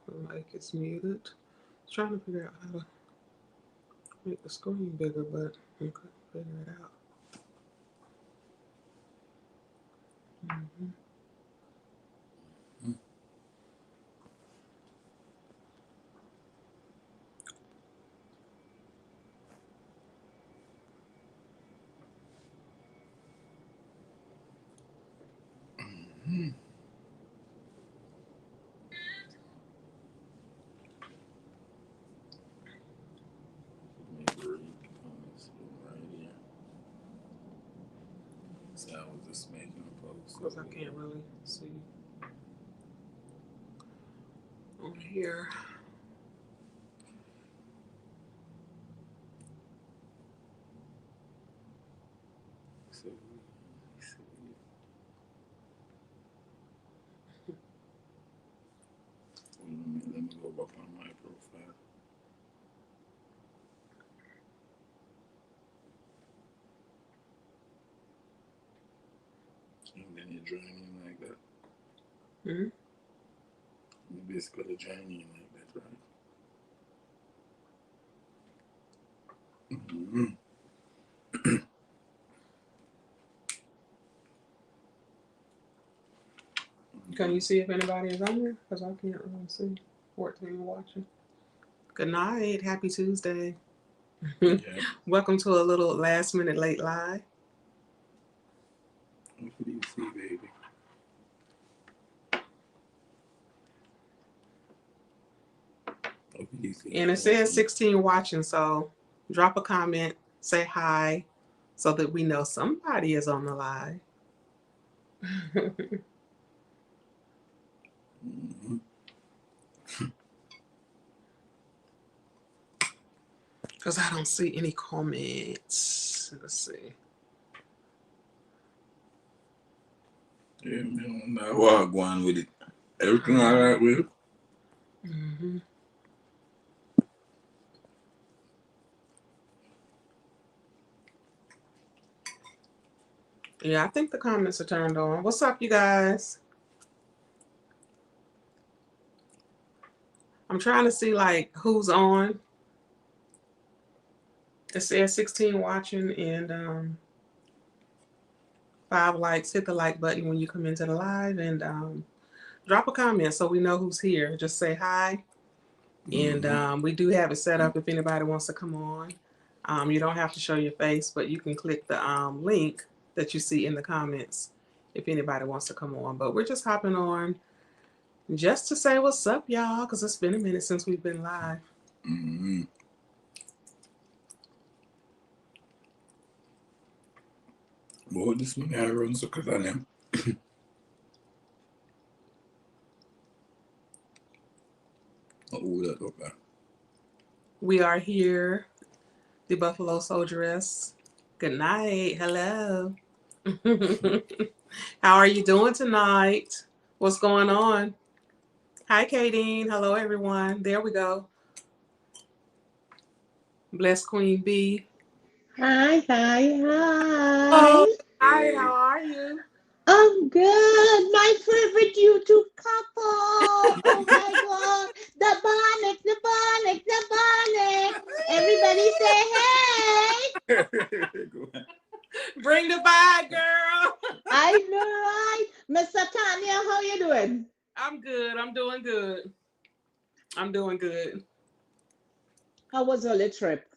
The mic is muted. Trying to figure out how to make the screen bigger, but I couldn't figure it out. Mm-hmm. So I was just making a post. Because I can't really see on here. So let me go back on my profile. And then you join in like that. Mm-hmm. You basically join in like that, right? Mm-hmm. Can you see if anybody is on there? Because I can't really see 14 watching. Good night. Happy Tuesday. Yeah. Welcome to a little last minute late live. What do you see, baby? What do you see? And it says 16 watching, so drop a comment, say hi, so that we know somebody is on the live. Mm-hmm. Because I don't see any comments. Let's see. Yeah, man. Now what going with it? Everything all right with it? Mm-hmm. Yeah, I think the comments are turned on. What's up, you guys? I'm trying to see like who's on. It says 16 watching and 5 likes. Hit the like button when you come into the live and drop a comment so we know who's here. Just say hi. And we do have it set up if anybody wants to come on. You don't have to show your face, but you can click the link that you see in the comments if anybody wants to come on. But we're just hopping on just to say what's up, y'all, because it's been a minute since we've been live. Mm-hmm. Boy, this one I run so because I am. Oh, that okay. We are here, the Buffalo Soldieress. Good night. Hello. How are you doing tonight? What's going on? Hi, Kadeen. Hello, everyone. There we go. Bless Queen B. Hi. Oh, I'm hi. How are you? good. My favorite YouTube couple. Oh my God. The Bonics. Everybody say hey. Go ahead. Bring the vibe, girl. I know, right? Mr. Tanya, how you doing? I'm good. I'm doing good. I'm doing good. How was your little trip?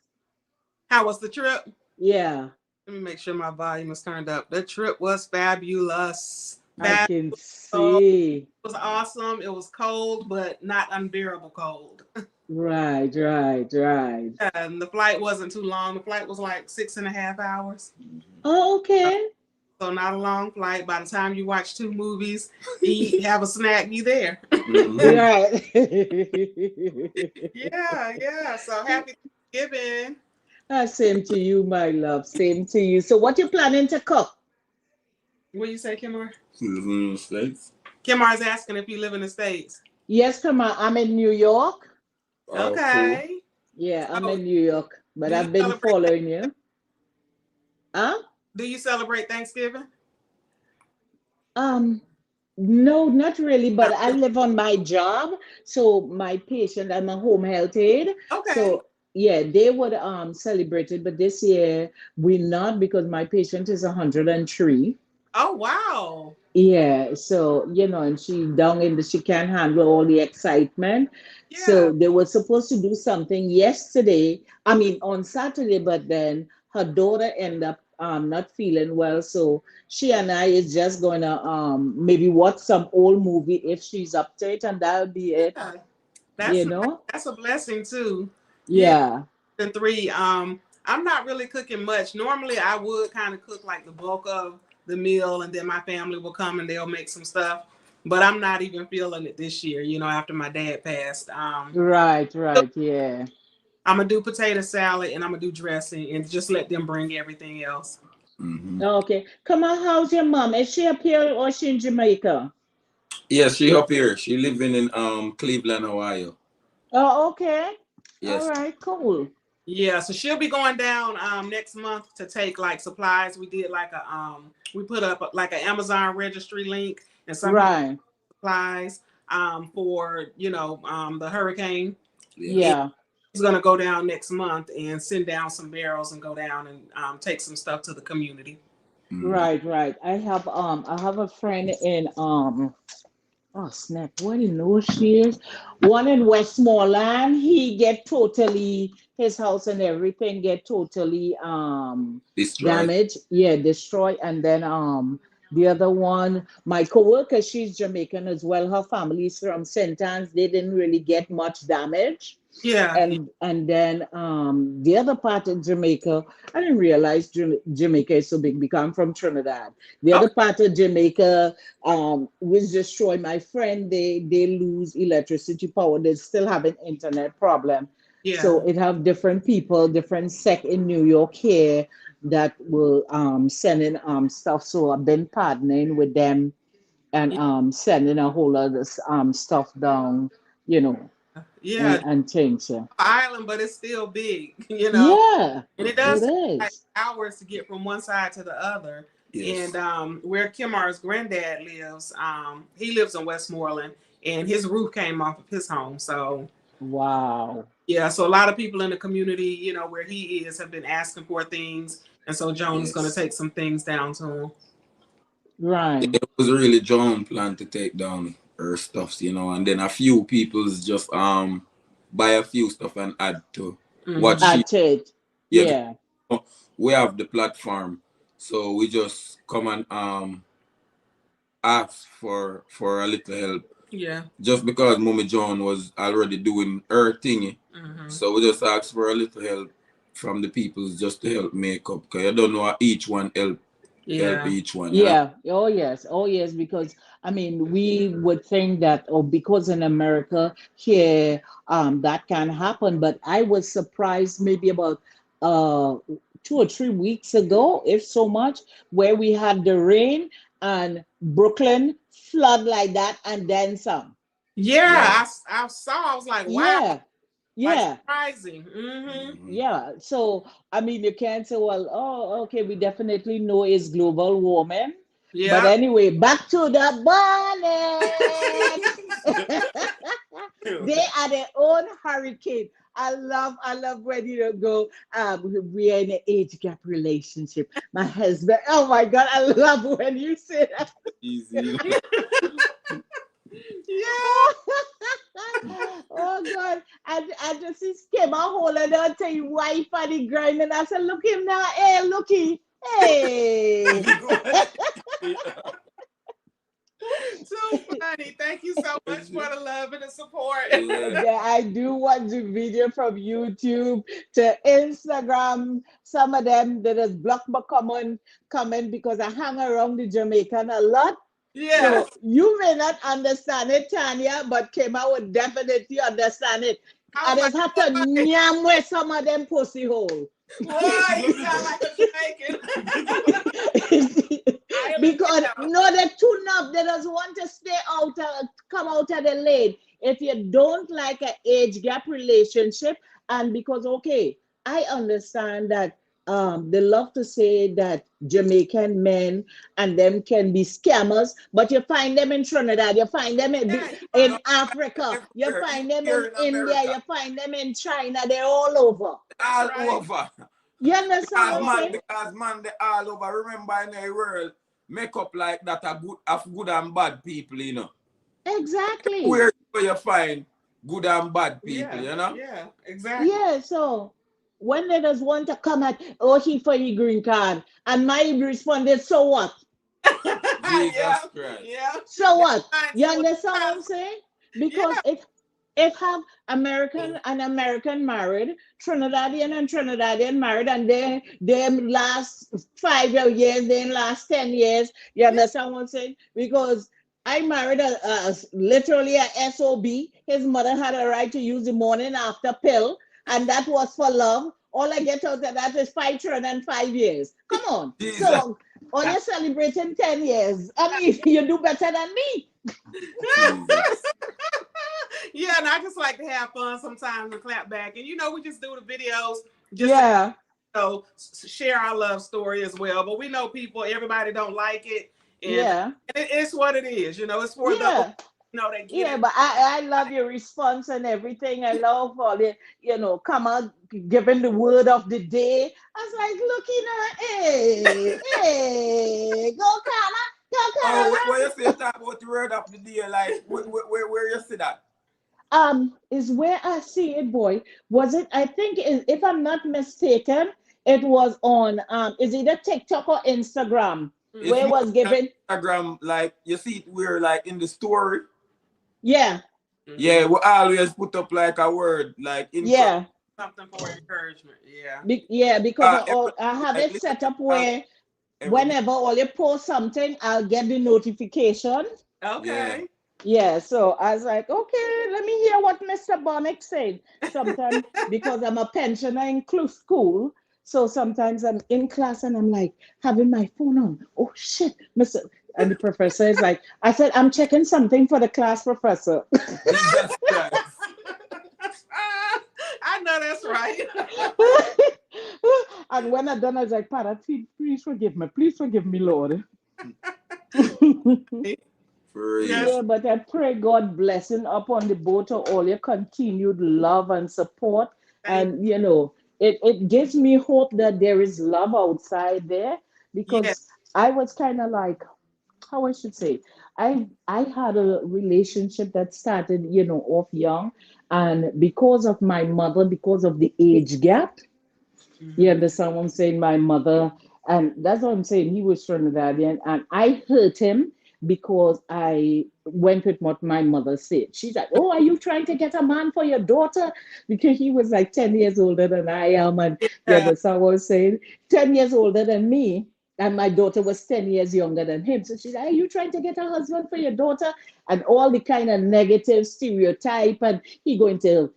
How was the trip? Yeah, Let me make sure my volume is turned up. The trip was fabulous. I Fabulous. can It see. was awesome. It was cold, but not unbearable cold. Right. And the flight wasn't too long. The flight was like 6.5 hours. Oh, okay. So not a long flight. By the time you watch 2 movies, eat, have a snack, you there. Mm-hmm. Right. Yeah. So happy Thanksgiving. Same to you, my love. Same to you. So, what you planning to cook? What do you say, Kimar? In the States. Kimar's asking if you live in the States. Yes, come on. I'm in New York. Oh, cool. Okay. Yeah, I'm So in New York, but do you I've been celebrate following you. Huh? do you celebrate Thanksgiving? Um, No, not really, but Not I really? live on my job. So my patient, I'm a home health aide. Okay. So yeah, they would celebrate it, but this year we're not because my patient is 103. Oh wow. Yeah, so and she down in she can't handle all the excitement. Yeah. So they were supposed to do something yesterday, I mean on Saturday, but then her daughter ended up not feeling well. So she and I is just gonna maybe watch some old movie if she's up to it, and that'll be it, Yeah. you That's know? that's a blessing too. Yeah. Yeah. And three. I'm not really cooking much. Normally, I would kind of cook like the bulk of the meal, and then my family will come and they'll make some stuff. But I'm not even feeling it this year. After my dad passed. Right, So right, yeah. I'm gonna do potato salad and I'm gonna do dressing and just let them bring everything else. Mm-hmm. Okay. Come on, how's your mom? Is she up here or she in Jamaica? Yes, she up here. She living in Cleveland, Ohio. Oh, okay. All Yes. right, cool. Yeah, so she'll be going down next month to take like supplies. We did like we put up like an Amazon registry link and some people Right. supplies for the hurricane. And Yes. Yeah. she's gonna go down next month and send down some barrels and go down and take some stuff to the community. Mm-hmm. Right, right. I have a friend in oh snap, what in know she is? One in Westmoreland, he get totally his house and everything get totally Destroyed. damaged. Yeah, destroyed. And then the other one, my coworker, she's Jamaican as well. Her family's from St. Anne's. They didn't really get much damage. Yeah, And then the other part of Jamaica, I didn't realize Jamaica is so big because I'm from Trinidad. The other okay, part of Jamaica was destroyed. My friend, they lose electricity power. They still have an internet problem. yeah, So it have different people, different sect in New York here that will send in stuff. So I've been partnering with them and yeah, sending a whole lot of stuff down, you know, yeah. and things. Yeah. Island, but it's still big, Yeah, and it it does take like is. hours to get from one side to the other. Yes. And where Kimar's granddad lives, he lives in Westmoreland, and his roof came off of his home. So Wow. yeah, so a lot of people in the community, where he is, have been asking for things, and so Joan is going to Yes. take some things down to him. Right. It was really John plan to take down her stuffs, and then a few people's just buy a few stuff and add to what Hmm. she. At it. Yeah, Yeah. we have the platform, so we just come and ask for a little help. Yeah. Just because Mommy John was already doing her thingy, Hmm. so we just ask for a little help from the peoples just to help make up. Cause you don't know how each one help Yeah. each one. Yeah. Oh yes. Oh yes. Because I mean, we would think that because in America here, that can happen. But I was surprised maybe about uh 2 or 3 weeks ago, if so much, where we had the rain and Brooklyn flood like that and then some. Yeah. Yeah, I saw. I was like, wow, Yeah. like Yeah. surprising. Hmm. Mhm. Yeah, so I mean, you can't say, well, oh, okay, we definitely know it's global warming. But Yeah. anyway, back to the bonnet. They are their own hurricane. I love when you go, we are in an age gap relationship. My husband, oh my God, I love when you say that. Easy. Yeah. Oh God. I just see came out hole and I'll tell you why funny grind. And I said, look him now. Hey, looky. Hey. Too funny. Thank you so much for the love and the support. Yeah. Yeah, I do watch the video from YouTube to Instagram. Some of them that has blocked my comment because I hang around the Jamaican a lot. Yeah. So you may not understand it, Tanya, but Kema would definitely understand it. I I was like, just have to boy, nyam where some of them pussy hole. boy, you sound like a Jamaican. I am in Because jail. no, they tune up. They just want to stay out, come out of the lane. If you don't like an age gap relationship, and because okay, I understand that they love to say that Jamaican men and them can be scammers, but you find them in Trinidad, you find them Yeah, you find in No, Africa, you everywhere, even find them here in in India, America, you find them in China, they're all over. that's all right. over. You understand what Because I'm So man, saying? because man, they all over. Remember in the world, make up like that are good of good and bad people, you know. Exactly. Where you find good and bad people, yeah, you know? yeah, exactly. Yeah, so when they just want to come at, oh, he for your green card, and my response is, so what? Yeah, Jesus Christ. yeah. So That what? You mindset was understand what kind I'm of, saying? yeah. Because if have American married, Trinidadian and Trinidadian married, and they last 5 years, they last 10 years. You Yeah. understand what I'm saying? Because I married literally a SOB. His mother had a right to use the morning after pill, and that was for love. All I get out of that is 5 children and 5 years. Come on. Jesus. So all you're celebrating 10 years. I mean, you do better than me. Jesus. Yeah, and I just like to have fun sometimes and clap back. And we just do the videos just to Yeah, share our love story as well. But we know everybody don't like it, and yeah, it's what it is. It's for those yeah. that get Yeah, it. but I love your response and everything. I love all the, come out giving the word of the day. I was like, looking at, hey, hey, go Carla, go Oh, where you Carla. say you talk about the word of the day, like where you see that? Is where I see it, boy. Was it? I think, if I'm not mistaken, it was on, is either TikTok or Instagram, It's where it Hmm. more was like given. Instagram, like you see it where like in the story. Yeah, Yeah, Hmm. we always put up like a word, like encourage. yeah, Something for encouragement. Yeah. yeah. Because Every I have like it listen set to up all where every day. whenever all you post something, I'll get the notification. Yeah. Okay. Yeah, so I was like, okay, let me hear what Mr. Bonnick said. Sometimes, because I'm a pensioner in school, so sometimes I'm in class and I'm like having my phone on. Oh shit, Mr. And the professor is like, I said, I'm checking something for the class professor. Jesus Christ. I know that's right. And when I done, I was like, Father, please forgive me, Lord. For real. Yes. Yeah, but I pray God blessing upon the both of all your continued love and support. Thank. And it gives me hope that there is love outside there, Yeah. because I was kind of like, how I should say, I had a relationship that started, off young, and because of my mother, because of the age gap, you Hmm. understand what I'm saying? My mother, and that's what I'm saying. He was Trinidadian, and I hurt him because I went with what my mother said. She's like, "Oh, are you trying to get a man for your daughter?" Because he was like 10 years older than I am, and you Yeah. understand what I'm saying? 10 years older than me, and my daughter was 10 years younger than him. So she's like, "Are you trying to get a husband for your daughter?" And all the kind of negative stereotype, and he going to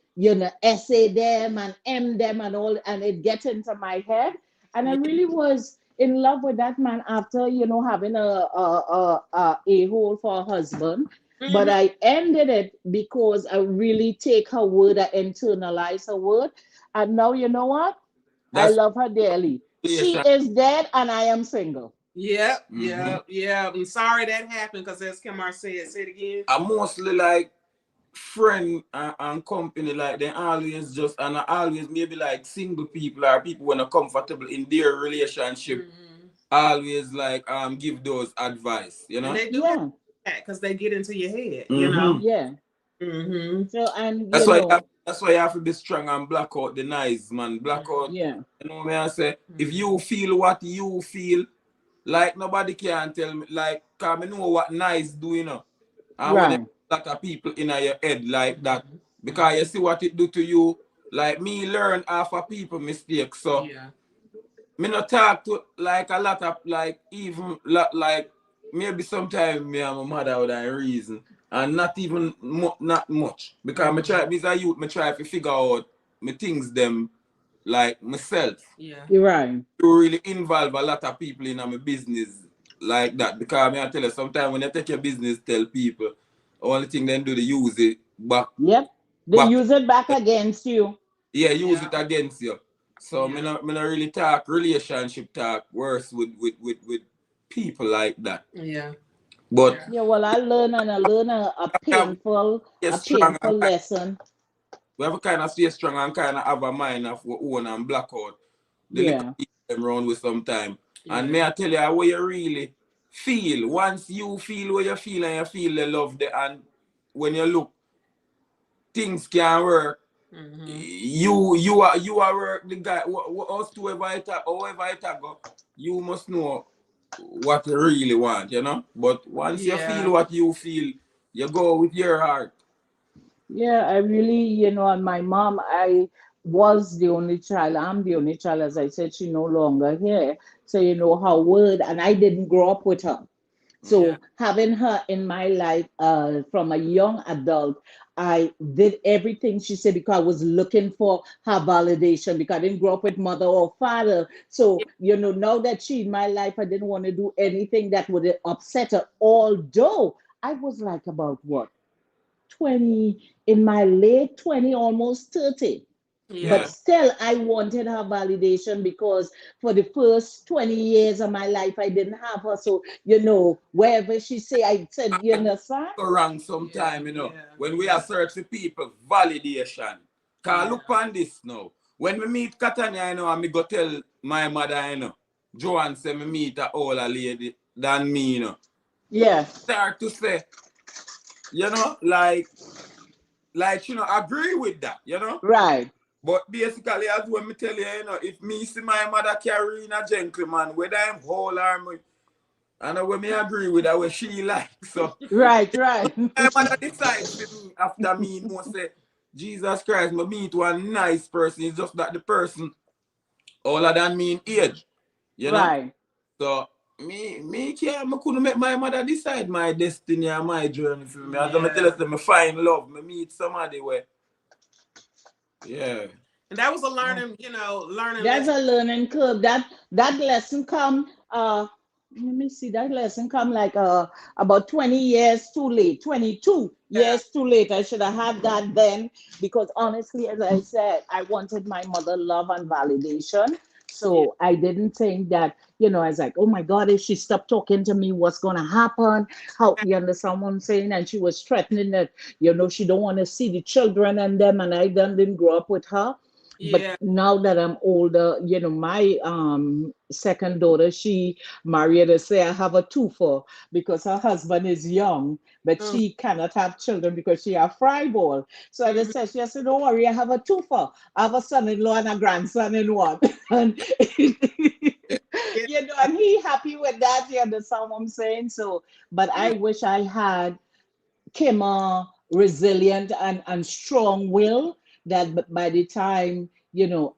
essay them and them and all, and it gets into my head. And I Yeah. really was in love with that man after, having a hole for a husband. But Hmm. I ended it because I really take her word, I internalize her word. And now, you know what? I That's love her dearly. She relation. is dead and I am single. Yep. Mm-hmm. Yep. Yeah. I'm sorry that happened because as Kimar said, say it again. I mostly like friend and company, like they always just and I always maybe like single people or people when are comfortable in their relationship Hmm. always like give those advice, you And know? they do have Yeah, that because they get into your head. Mm-hmm. yeah. Hmm. So, and That's why you have to be strong and block out the noise, man. Block out, yeah, you know what I say? If Hmm. you feel what you feel, like nobody can tell me, like, cause I know what nice do, you know. And when a right. lot of people in your head like that, Hmm. because you Hmm. see what it do to you, like me learn half of people mistakes. So Yeah. me not talk to like a lot of like even like maybe sometimes me and my mother would have reason. And not even not much. Because me Hmm. try me as a youth, me try to figure out me things them like myself Yeah. You're right. to really involve a lot of people in my business like that. Because I tell you, sometimes when you take your business, tell people, only thing they do, they use it back, Yep. They back, use it back against you. yeah, use it Yeah. against you. So me not really talk relationship talk worse with people like that. Yeah. But Yeah. Yeah, well, I learn a we have painful, stay a strong painful and lesson. we have a kind of stay strong and kind of have a mind of our own and block out the little Yeah, people them around with some time. And Yeah. may I tell you what you really feel. Once you feel what you feel and you feel the love there, and when you look, things can work. Mm-hmm. You are work the guy. Us however it go, you must know what you really want, you know. But once you feel Yeah. what you feel, you go with your heart. yeah, I really, and my mom, I was the only child. I'm the only child, as I said, she no longer here. So, her word, and I didn't grow up with her. Yeah. So having her in my life from a young adult, I did everything she said because I was looking for her validation because I didn't grow up with mother or father. So, now that she in my life, I didn't want to do anything that would upset her. Although I was like about what, 20, in my late 20, almost 30. But Yeah. Yeah. still, I wanted her validation because for the first 20 years of my life, I didn't have her. So, wherever she say, I said, you And understand? go wrong Yeah. sometime, Yeah. when we Yeah. are searching people, validation. Cause Yeah. look on this now. When we meet Katanya, and me go tell my mother, Joanne say me meet a older lady than me, Yeah, Start to say, like agree with that. right. But basically, as when me tell you, if me see my mother carrying a gentleman, whether I'm whole or me, I know when me agree with her, what she like. So Right, right. my mother decide for me after me know say, Jesus Christ, me meet one nice person. It's just that the person older than me in age, you know. Right. So me can't, me couldn't make my mother decide my destiny and my journey for me. As I tell Yeah. her, me find love, me meet somebody where, yeah. And that was a learning That's lesson. a learning curve. That lesson come let me see, that lesson come like about 20 years too late, 22 Yeah. years too late. I should have had that then because honestly, as I said, I wanted my mother love and validation. Yeah. So I didn't think that, I was like, oh my God, if she stopped talking to me, what's gonna happen? How, you understand what I'm saying? And she was threatening that, she don't want to see the children and them, and I didn't grow up with her. But Yeah. now that I'm older, my second daughter, she married to say I have a twofer because her husband is young, but Oh, she cannot have children because she have fry ball. So I just mhm. said, she said, don't worry, I have a twofer. I have a son-in-law and a grandson in one. And Yeah. and he happy with that, you understand what I'm saying? So, but I wish I had Kimmer resilient and strong will that by the time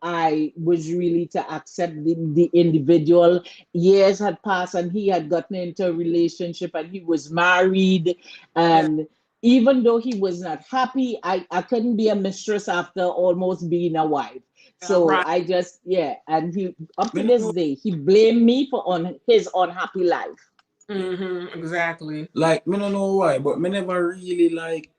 I was really to accept the individual, years had passed and he had gotten into a relationship and he was married, Yeah. and even though he was not happy, I couldn't be a mistress after almost being a wife. Yeah. So Right. I just, yeah, and he, up Me to no this know, day, he blamed me for on his unhappy life. Exactly. like, me no know why, but me never really like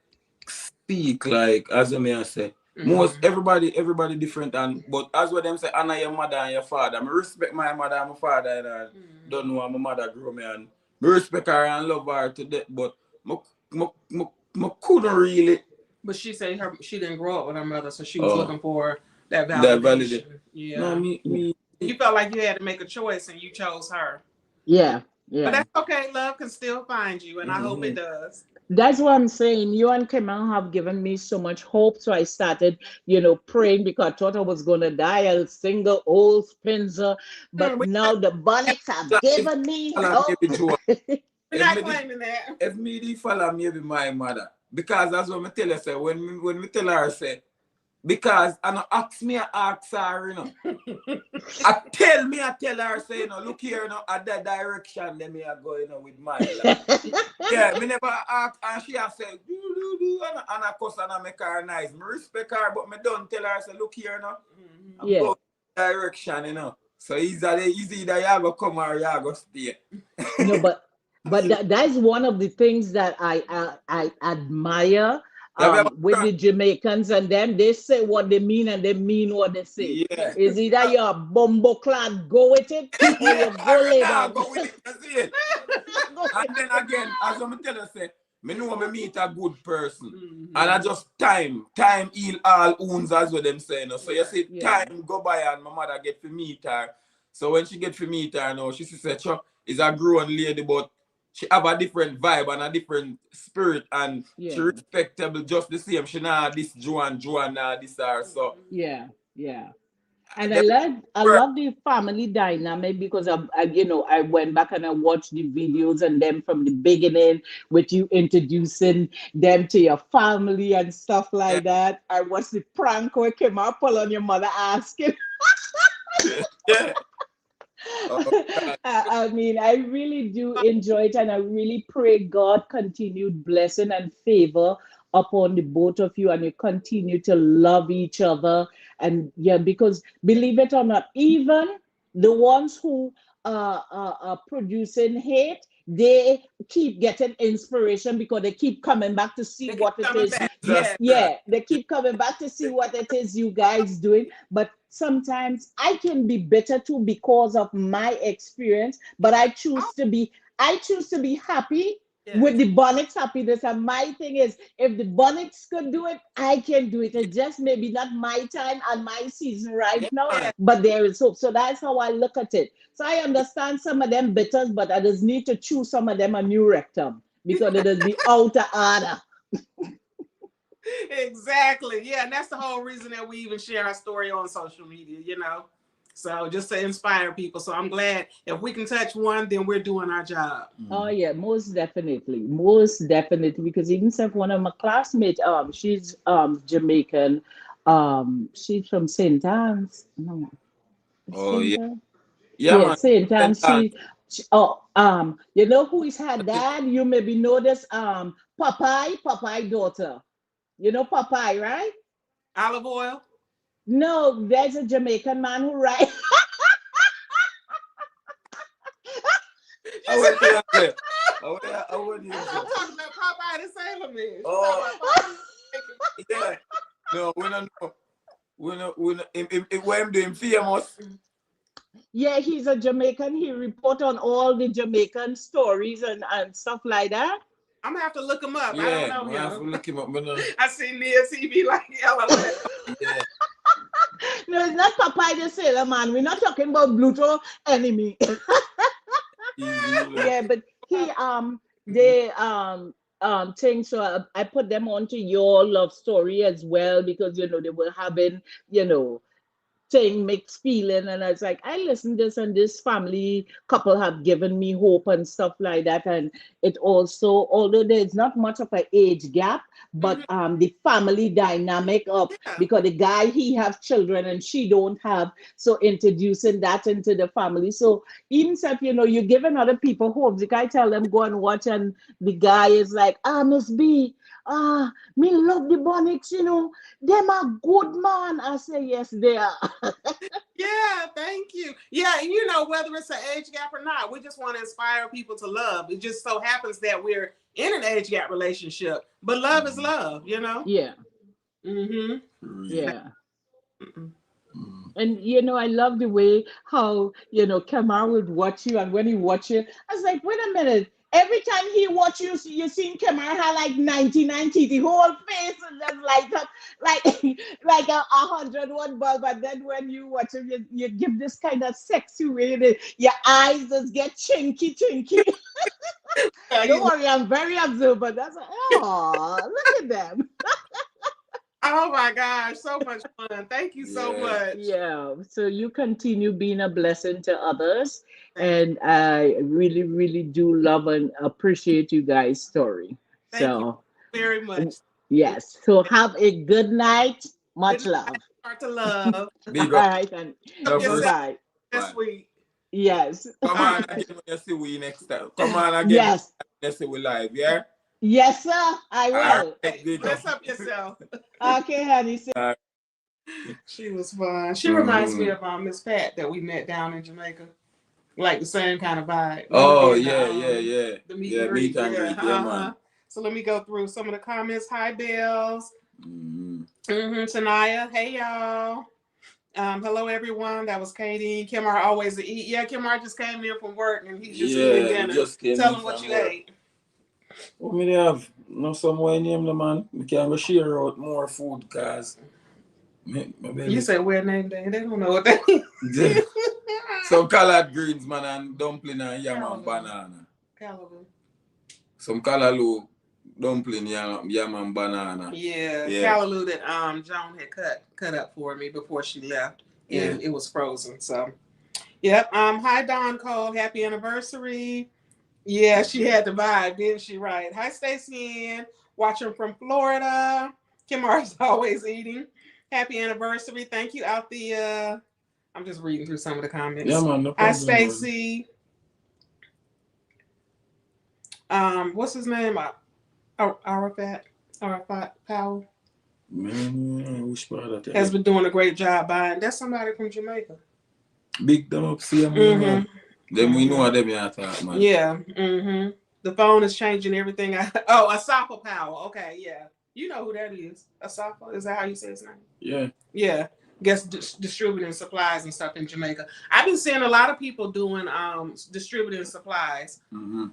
speak like as you may say. Most Hmm. everybody different, and but as what them say, honor your mother and your father. I respect my mother and my father, and I don't know how my mother grew me, and me respect her and love her to death. But me couldn't really But she said she didn't grow up with her mother, so she was uh looking for that that validate. validation. No, Yeah. me Yeah, me You felt like you had to make a choice and you chose her. yeah, But yeah. that's okay. Love can still find you, and I hope it mm-hmm. does. That's what I'm saying. You and Kemal have given me so much hope. So I started, praying because I thought I was going to die a single old Spencer. But We're now the bonnets have If given me follow hope. maybe Joe, if not me the claiming that. if me the follow maybe my mother, because that's what me tell her say when me tell her say. Because I know ask me, I ask her, I tell her, say, look here, at that direction, let me go, with my life. Yeah, me never ask, and she has said, and I cuss and I make her nice. Me respect her, but me don't tell her, say, look here, I'm Yeah. going direction. So it's either you go come or you go stay. No, but that is one of the things that I admire Yeah, we have with the Jamaicans and them, they say what they mean and they mean what they say. yeah. Is either you're a bumbo clad, go with it, or Yeah, you go lay nah, down. go with it, you see it. And then again, as I'm tell you, say, me know me meet a good person. And I just time heal all wounds as what them saying. So you see, Yeah. time go by and my mother get to meet her. So when she get to meet her now, she say, Chuck is a grown lady, but she have a different vibe and a different spirit and she Yeah. respectable just the same. She not this Joan, nah this her. So Yeah. Yeah. And them I work. love the family dynamic because I went back and I watched the videos and them from the beginning with you introducing them to your family and stuff Yeah, like that. I watched the prank where came out pull on your mother asking. yeah. Oh, God. I mean, I really do enjoy it, and I really pray God continued blessing and favor upon the both of you, and you continue to love each other. And yeah, because believe it or not, even the ones who are producing hate, they keep getting inspiration because they keep coming back to see They keep what it coming is. back. You, Jesus Yeah. Christ. yeah, they keep coming back to see what it is you guys doing. But sometimes I can be bitter too because of my experience, but Oh, I choose to be happy with yes. the Bonnets happiness. And my thing is, if the Bonnets could do it, I can do it. It just maybe not my time and my season right now, Yeah. Yeah. but there is hope. So that's how I look at it. So I understand some of them bitters, but I just need to choose some of them a new rectum because it is be out of order. Exactly. Yeah, and that's the whole reason that we even share our story on social media, you know. So just to inspire people. So I'm glad if we can touch one, then we're doing our job. Oh yeah, most definitely. Because even if one of my classmates, she's Jamaican, she's from Saint Anne's. No, Oh Saint yeah. Anne. Yeah, Yeah, man. Saint Anne. And You know who is her dad? You maybe know this, Popeye daughter. You know Popeye, right? Olive oil. No, there's a Jamaican man who writes. I went to say. I went to I'm say. talking about Popeye the Sailor Man. She's Oh, talking about Popeye. yeah. No, we don't know. We know. Where him doing famous. Yeah, he's a Jamaican. He report on all the Jamaican stories and stuff like that. I'm gonna have to look him up. I don't Yeah, know we have to him. look him up. We know. I see Nia TV like LOL. Yeah. No, it's not Popeye the Sailor Man. We're not talking about Bluto enemy. Easy. Yeah, but he they thing. So I put them onto your love story as well because they were having you know thing mixed feeling, and I was like, I listen this, and this family couple have given me hope and stuff like that. And it also, although there's not much of an age gap, but Mhm. the family dynamic of, Yeah. because the guy, he have children and she don't have, so introducing that into the family. So even if you're giving other people hope, the guy tell them go and watch, and the guy is like, Miss B, me love the Bonnets, them are good man. I say yes, they are. Yeah, thank you. Yeah, and whether it's an age gap or not, we just want to inspire people to love. It just so happens that we're in an age gap relationship, but love is love. Yeah, Mm-hmm. yeah. Mm-mm. And I love the way how Kamar would watch you, and when he watch you, I was like, wait a minute. Every time he watch you, you seen Kamar had like 99 teeth, the whole face is just light up like like a 101 bulb. And then when you watch him, you give this kind of sexy way. Your eyes just get chinky, chinky. Yeah, Don't worry, I'm very observant. That's like, oh, look at them. oh my gosh, so much fun. Thank you so Yeah. much. Yeah, so you continue being a blessing to others, Thank you. and I really, really do love and appreciate you guys' story. Thank you So, very much. yes, so have a good night. Good Much night. love. Start to love. All Big up. right, and Up Love bye first. yourself bye. this Bye. week. Yes, Come All on right. again when you see we next time. Come on again yes, when you see we live, yeah? yes, sir. I All will. Alright, right. big up. Bless up yourself. Okay, honey. Alright. She was fun. She reminds me Mhm. of Miss Pat that we met down in Jamaica. Like the same kind of vibe when we Oh did yeah. the meet Yeah, and meet greet. and Yeah, greet, yeah man. So let me go through some of the comments. Hi, Bells. Mm. Tanaya. Hey, y'all. Hello, everyone. That was Katie. Kimar always eat. Yeah, Kimar just came here from work and he's just eating Yeah, we dinner. just came Tell in him what from you work. ate. What me have? No some way name the man. We can go share out more food cause my You belly. said weird name day. They don't know what that is. Some collard greens, man, and dumpling and yam and Callaloo. banana. Callaloo. Some callaloo, dumpling, yam and banana. Yeah, Yeah. callaloo that Joan had cut up for me before she left, and it was frozen. So, yep. Hi Don Cole, happy anniversary. Yeah, she had the vibe, didn't she? Right. Hi Stacey Ann, watching from Florida. Kimar's always eating. Happy anniversary. Thank you, Althea. I'm just reading through some of the comments. Yeah, man, no Hi problem. Stacy. What's his name? Arafat Powell Man, which part of that? has been doing a great job buying. That's somebody from Jamaica. Big them up, see them, man. Then we know what them you talk, man. Yeah. The phone is changing everything. Asafa Powell. Okay, yeah. You know who that is. Asafa? Is that how you say his name? Yeah. Yeah. Guess distributing supplies and stuff in Jamaica. I've been seeing a lot of people doing distributing supplies. Mm-hmm.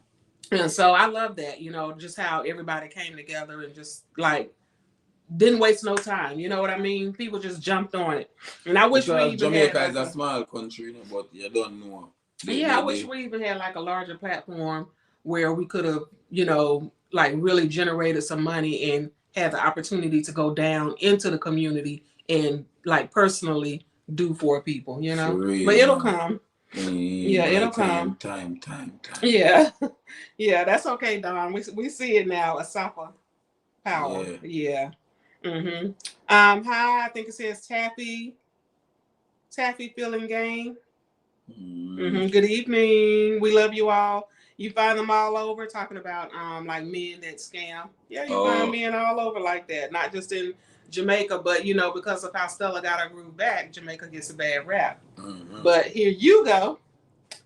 And so I love that, just how everybody came together and just like didn't waste no time. You know what I mean? People just jumped on it. And I wish we even Jamaica had is a small country, but you don't know. I wish we even had like a larger platform where we could have, like really generated some money and had the opportunity to go down into the community and like personally do for people, real, but it'll come. Yeah, it'll come. Time. Yeah. Yeah, that's okay, Don. We see it now. Asafa Power. Yeah. Hi, I think it says Taffy Feeling Game. Good evening. We love you all. You find them all over talking about like men that scam. Yeah, you find men all over like that. Not just in Jamaica, but because of how Stella got her groove back, Jamaica gets a bad rap. But here you go,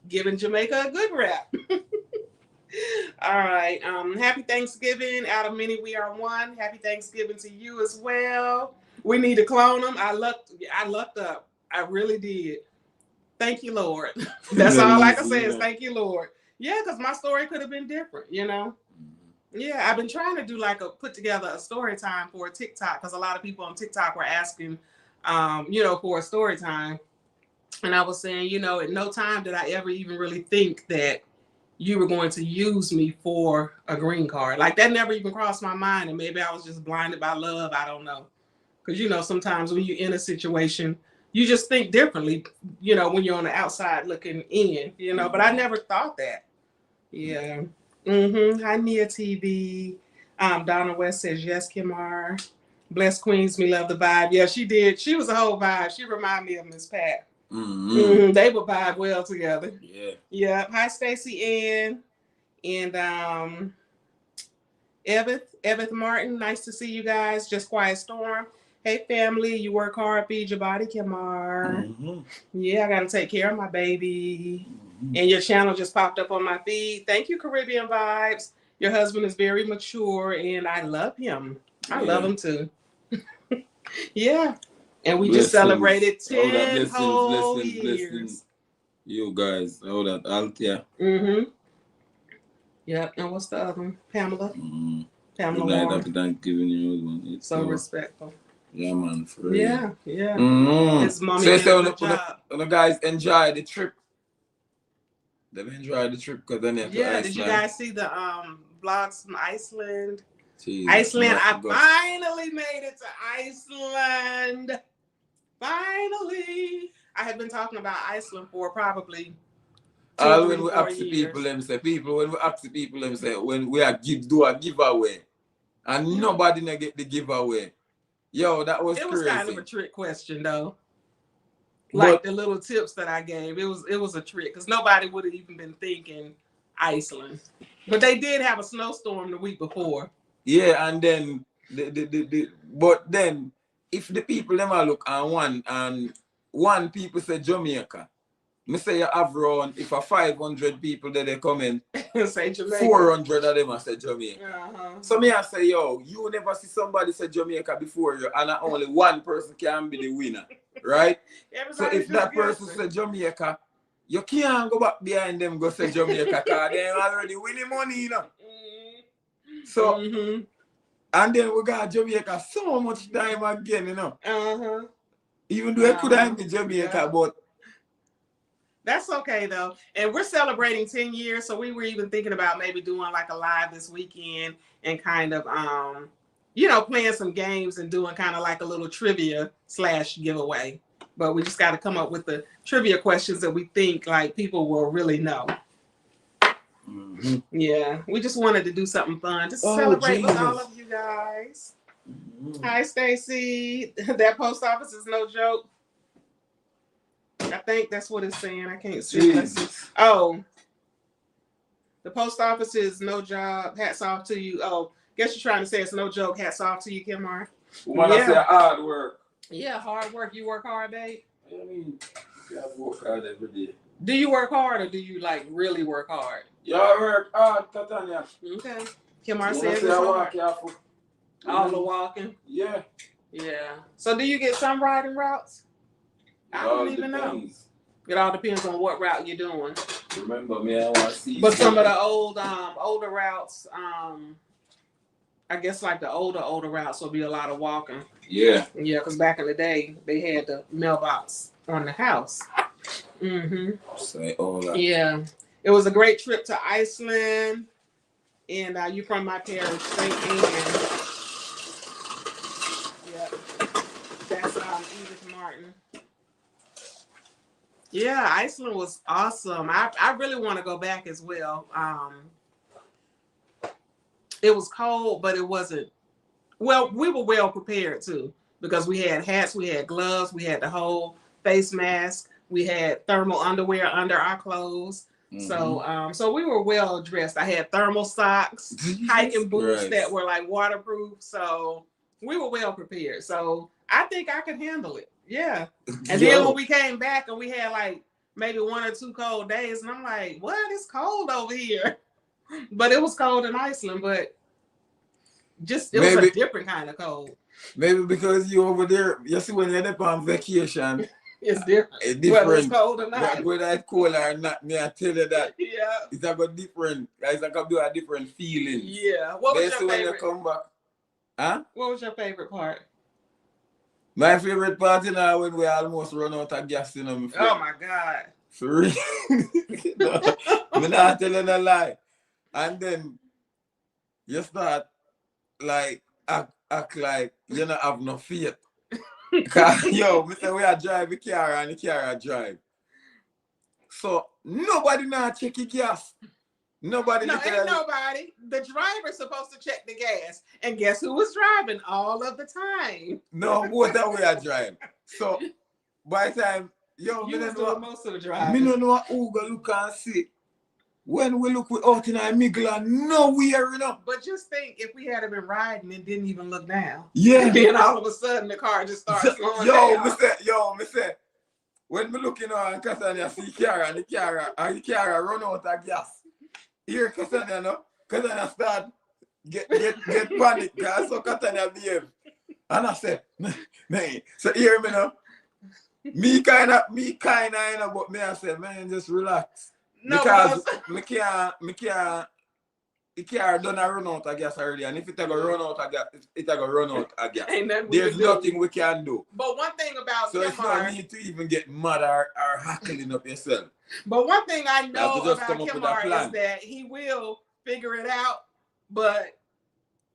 giving Jamaica a good rap. All right. Happy Thanksgiving. Out of many, we are one. Happy Thanksgiving to you as well. We need to clone them. I lucked up. I really did. Thank you, Lord. That's all I can say is thank you, Lord. Yeah, because my story could have been different, Yeah, I've been trying to do put together a story time for a TikTok because a lot of people on TikTok were asking, for a story time. And I was saying, at no time did I ever even really think that you were going to use me for a green card. Like that never even crossed my mind. And maybe I was just blinded by love. I don't know. Because, sometimes when you're in a situation, you just think differently, when you're on the outside looking in, but I never thought that. Yeah. Hi, Nia TV. Donna West says, yes, Kimar. Bless Queens, me love the vibe. Yeah, she did. She was a whole vibe. She reminded me of Miss Pat. They would vibe well together. Yeah. Hi, Stacey Ann. And Evith Martin. Nice to see you guys. Just Quiet Storm. Hey, family, you work hard, feed your body, Kimar. Yeah, I got to take care of my baby. And your channel just popped up on my feed. Thank you, Caribbean Vibes. Your husband is very mature, and I love him. I love him, too. Yeah. And we just celebrated 10 whole years. You guys, all that Althea. Yep. And what's the other one? Pamela. Pamela Good night, Warren. happy Thanksgiving, you. So respectful. Yeah, man, for real. Yeah. His mommy did a good job. The guys enjoy the trip. They've enjoyed the trip because then they have to Iceland. Did you guys see the vlogs from Iceland? Jeez, Iceland, I finally made it to Iceland. Finally. I had been talking about Iceland for probably 2 or 3 when we4 ask the years. people, them say, when we do a giveaway, and nobody get the giveaway. Yo, that was crazy. It was kind of a trick question, though. Like the little tips that I gave, it was a trick because nobody would have even been thinking Iceland. But they did have a snowstorm the week before. Yeah, and then but then if the people them look and one people say Jamaica, me say you have around, if a 500 people that they come in, Say Jamaica. 400 of them I say Jamaica. Uh-huh. So me I say, yo, you never see somebody say Jamaica before you, and only one person can be the winner, right? So if that person say Jamaica, you can't go back behind them go say Jamaica, because they already winning money, you know. So, and then we got Jamaica so much time again, you know. Even though it could have been Jamaica, but that's okay though. And we're celebrating 10 years, so we were even thinking about maybe doing like a live this weekend and kind of you know, playing some games and doing kind of like a little trivia / giveaway. But we just got to come up with the trivia questions that we think like people will really know. Yeah, we just wanted to do something fun to celebrate with all of you guys. Hi, Stacy. That post office is no joke. I think that's what it's saying. I can't see. Oh, the post office is no job. Hats off to you. Oh, guess you're trying to say it's no joke. Hats off to you, Kimar. When I say hard work. Yeah, hard work. You work hard, babe? I mean, you have to work hard every day. Do you work hard or do you like really work hard? Yeah, I work hard, Tatiana. Okay. Kimar says it's hard. All the walking? Yeah. Yeah. So do you get some riding routes? I don't even know. It all depends on what route you're doing. Remember me, I want to see. But some of the older routes, I guess like the older routes will be a lot of walking. Yeah. Yeah, because back in the day, they had the mailbox on the house. Say all that. Yeah. It was a great trip to Iceland. And you from my parish, St. Anne. Yep. That's Edith Martin. Yeah, Iceland was awesome. I really want to go back as well. It was cold, but it wasn't. Well, we were well prepared too because we had hats, we had gloves, we had the whole face mask, we had thermal underwear under our clothes. So we were well dressed. I had thermal socks, hiking boots that were like waterproof. So we were well prepared. So I think I could handle it. Yeah. And then when we came back and we had like maybe 1 or 2 cold days, and I'm like, what? It's cold over here. But it was cold in Iceland, but just it was a different kind of cold. Maybe because you over there, you see when you're on vacation. It's different. It's different. Whether it's cold or not. Whether it's cold or not, me I tell you that. Yeah. It's like a different. It's like a different feeling. Yeah. What was your favorite? When you come back. Huh? What was your favorite part? My favorite part is now when we almost run out of gas, you know. Oh my God. For real. No, I'm not telling a lie. And then you start like act like you don't have no faith. Cause yo, me say we are drive the car and the car are drive. So nobody now check the gas. Nobody. No, ain't nobody. The driver's supposed to check the gas. And guess who was driving all of the time? No, what that we are driving. So by the time, yo, you was doing most of the driving. Me don't know who go look and see. When we look out in our migla, nowhere, you know. But just think if we had been riding and didn't even look down. Yeah. And then all of a sudden the car just starts slowing down. Me say, when me looking on Cassandra see Kiara and the Kiara run out of gas. Here Cassandra, no? Cassandra start get panic, guys. So Cassandra behave. And I say, man, so hear me now. Me kinda, you know, but me I say, man, just relax. No, because me can't done a run out of gas already, and if it a go run out of gas, it a go run out of gas. There's nothing we can do. But one thing about so it's no need to even get mad or hackling up yourself. But one thing I know about Kimar is that he will figure it out, but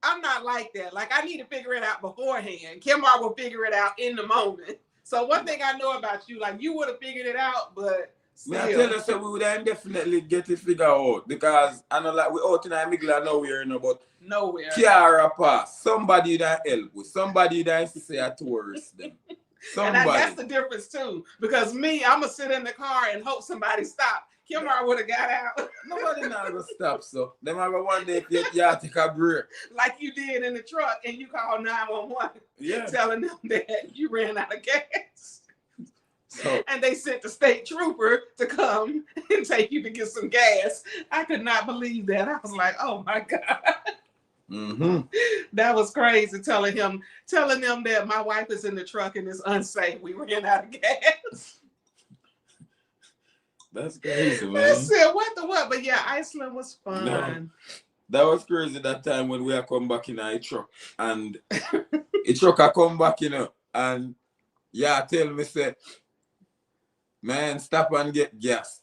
I'm not like that. Like I need to figure it out beforehand. Kimar will figure it out in the moment. So one thing I know about you, like you would have figured it out, but still. I tell you, so we would definitely get it figured out because I know like we out in our middle nowhere, you know, but nowhere. Kiara pass. Somebody that help with. Somebody that say a tourist them. Somebody. And that's the difference too. Because me, I'm gonna sit in the car and hope somebody stop. Kimar would have got out. Nobody not gonna stop, so them have one day if you take a break. Like you did in the truck and you called 911. Yeah. Telling them that you ran out of gas. So and they sent the state trooper to come and take you to get some gas. I could not believe that. I was like, oh my God. That was crazy, telling them that my wife is in the truck and it's unsafe. We ran out of gas. That's crazy, man. I said, what the what? But yeah, Iceland was fun. No, that was crazy that time when we are come back in our truck. And the truck I come back, and yeah, tell me, say, man, stop and get gas.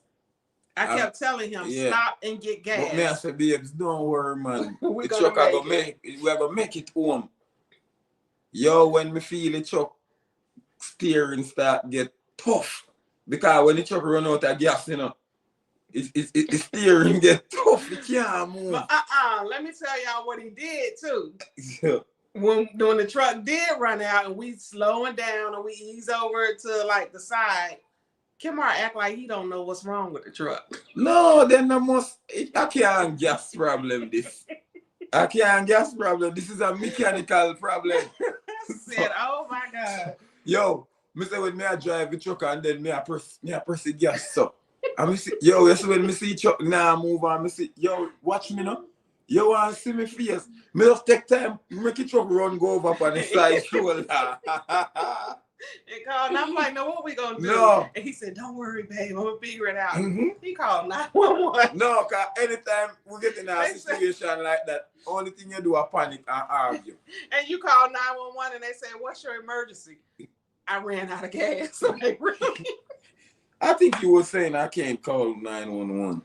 I kept telling him, stop and get gas. But me, I said, babes, don't worry, man. We the truck we're gonna make it home. Yo, when me feel the truck steering start get tough. Because when the truck run out of gas, the steering get tough. It can't move. But let me tell y'all what he did too. When the truck did run out and we slowing down and we ease over to like the side, Kimar act like he don't know what's wrong with the truck. No, then I can't gas problem this. I can't gas problem. This is a mechanical problem. I said, oh my God. Yo, me say when me I drive the truck and then me I press the gas so. And me see, yo, you see when me see truck now move on, me see, yo, watch me now. You want to see me face? Me just take time, make the truck run go over on the side shoulder. He called and I'm like, no, what we gonna do? No. And he said, don't worry, babe, I'm gonna figure it out. He called 911. No, because anytime we get in a situation like that, only thing you do is panic and argue. And you call 911 and they say, what's your emergency? I ran out of gas. Like, really? I think you were saying I can't call 911.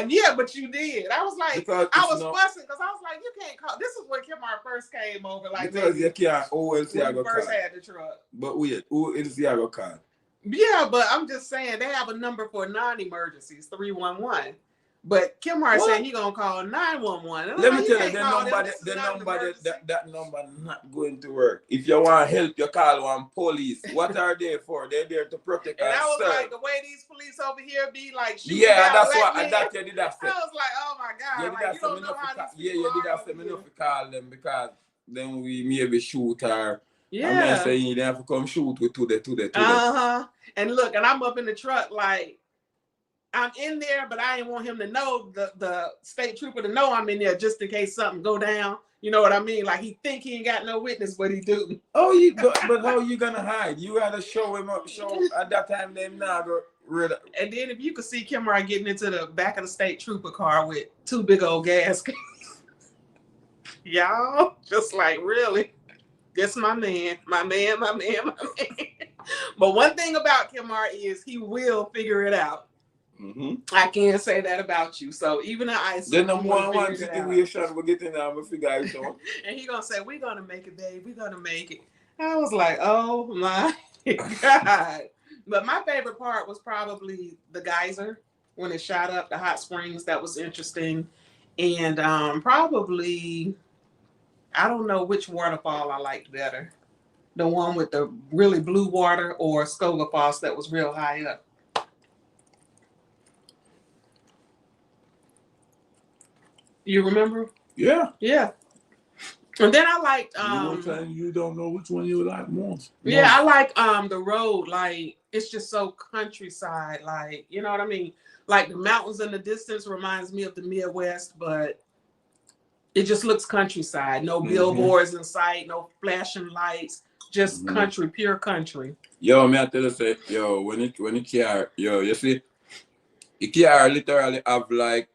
Yeah, but you did. I was like, because I was fussing because I was like, you can't call. This is when Kimar first came over. Like, because you can't always see when we first had the truck. But wait, who is the other car? Yeah, but I'm just saying they have a number for non-emergencies, 311. But Kimar said he gonna call 911. Let me tell you, that number not going to work. If you want help, you call one police. What are they for? They're there to protect us. And I was like, the way these police over here be like shooting that's what that you did that. I was like, oh my God, like, you don't know how these people you did that. Me enough to call them because then we maybe shoot her. Yeah. And then say you have to come shoot with today. And look, and I'm up in the truck like. I'm in there, but I didn't want him to know, the state trooper to know I'm in there just in case something go down. You know what I mean? Like he think he ain't got no witness, but he do. Oh, but how you gonna hide? You had to show him up. At that time them now go rid of. And then if you could see Kimra getting into the back of the state trooper car with two big old gas cans. Y'all, just like really, this my man. But one thing about Kimar is he will figure it out. I can't say that about you. So even in Iceland, then the one situation we're getting out, we figure it out. And he gonna say, "We're gonna make it, babe. We're gonna make it." I was like, "Oh my God!" But my favorite part was probably the geyser when it shot up, the hot springs. That was interesting, and probably I don't know which waterfall I liked better, the one with the really blue water or Skogafoss that was real high up. You remember? Yeah. Yeah. And then I liked you don't know which one you like most. Yeah, I like the road, like it's just so countryside, like, you know what I mean? Like the mountains in the distance reminds me of the Midwest, but it just looks countryside. No billboards in sight, no flashing lights, just country, pure country. Yo, me I tell you say, yo, when it car, yo, you see, the car literally have like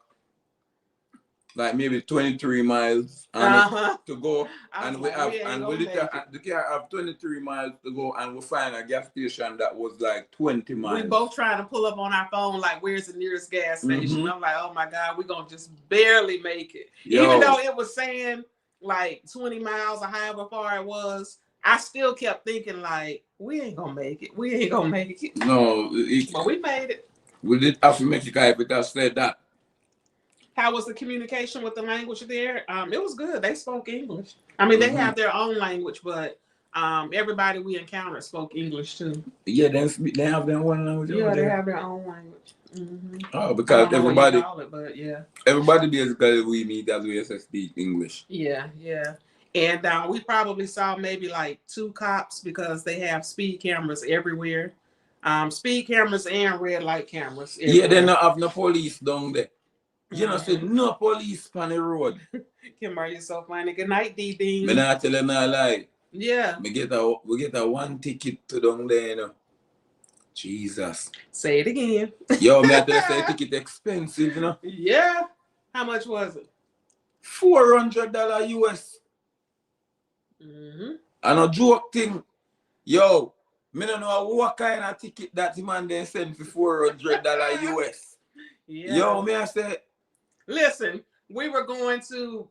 maybe 23 miles to go, and we the car have 23 miles to go, and we find a gas station that was like 20 miles. We both trying to pull up on our phone like, where's the nearest gas station? I'm like, oh my God, we're gonna just barely make it. Even though it was saying like 20 miles or however far it was, I still kept thinking like, we ain't gonna make it. No, but we made it. We did have to make it, if it said that. How was the communication with the language there? It was good. They spoke English. I mean, they have their own language, but everybody we encountered spoke English too. Yeah, they have their own language. Yeah, they have their own language. Oh, because everybody, but yeah, everybody basically we meet as we speak English. Yeah. And we probably saw maybe like 2 cops because they have speed cameras everywhere. Speed cameras and red light cameras. Yeah, they everywhere. not have no police down there. You know, say no police on the road. Kimber, you're so funny. Good night, Dee Dee. Me not tell you no lie. Yeah. We get a one ticket to down there, you know. Jesus. Say it again. Yo, me I tell you say ticket expensive, you know. Yeah. How much was it? $400 US. Mm-hmm. And a joke thing. Yo, me don't know what kind of ticket that man they send for $400 US. Yeah. Yo, me I say, listen, we were going to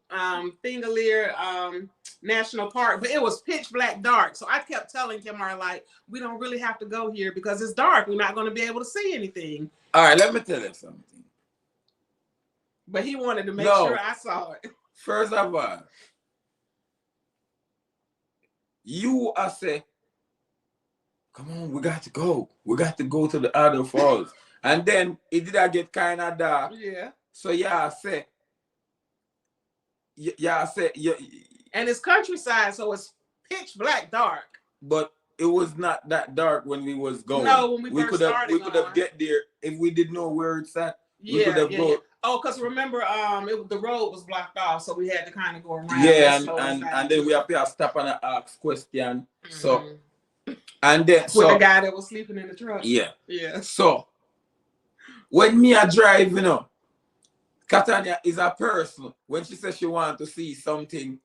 Thingaleer National Park, but it was pitch black dark. So I kept telling Kimar, like, we don't really have to go here because it's dark. We're not going to be able to see anything. all right, let me tell you something. But he wanted to make sure I saw it. First of all, you I say, come on, we got to go. We got to go to the other falls. And then it did get kind of dark. Yeah. So yeah, I say, yeah. And it's countryside, so it's pitch black dark. But it was not that dark when we was going. No, when we first started. We could have get there if we didn't know where it's at. We could have go. Oh, because remember, the road was blocked off, so we had to kind of go around. Yeah, and then we have to stop and ask question. Mm-hmm. So, and then with the guy that was sleeping in the truck. Yeah. Yeah. So, when me a drive, you know, Katanya is a person. When she says she wanted to see something,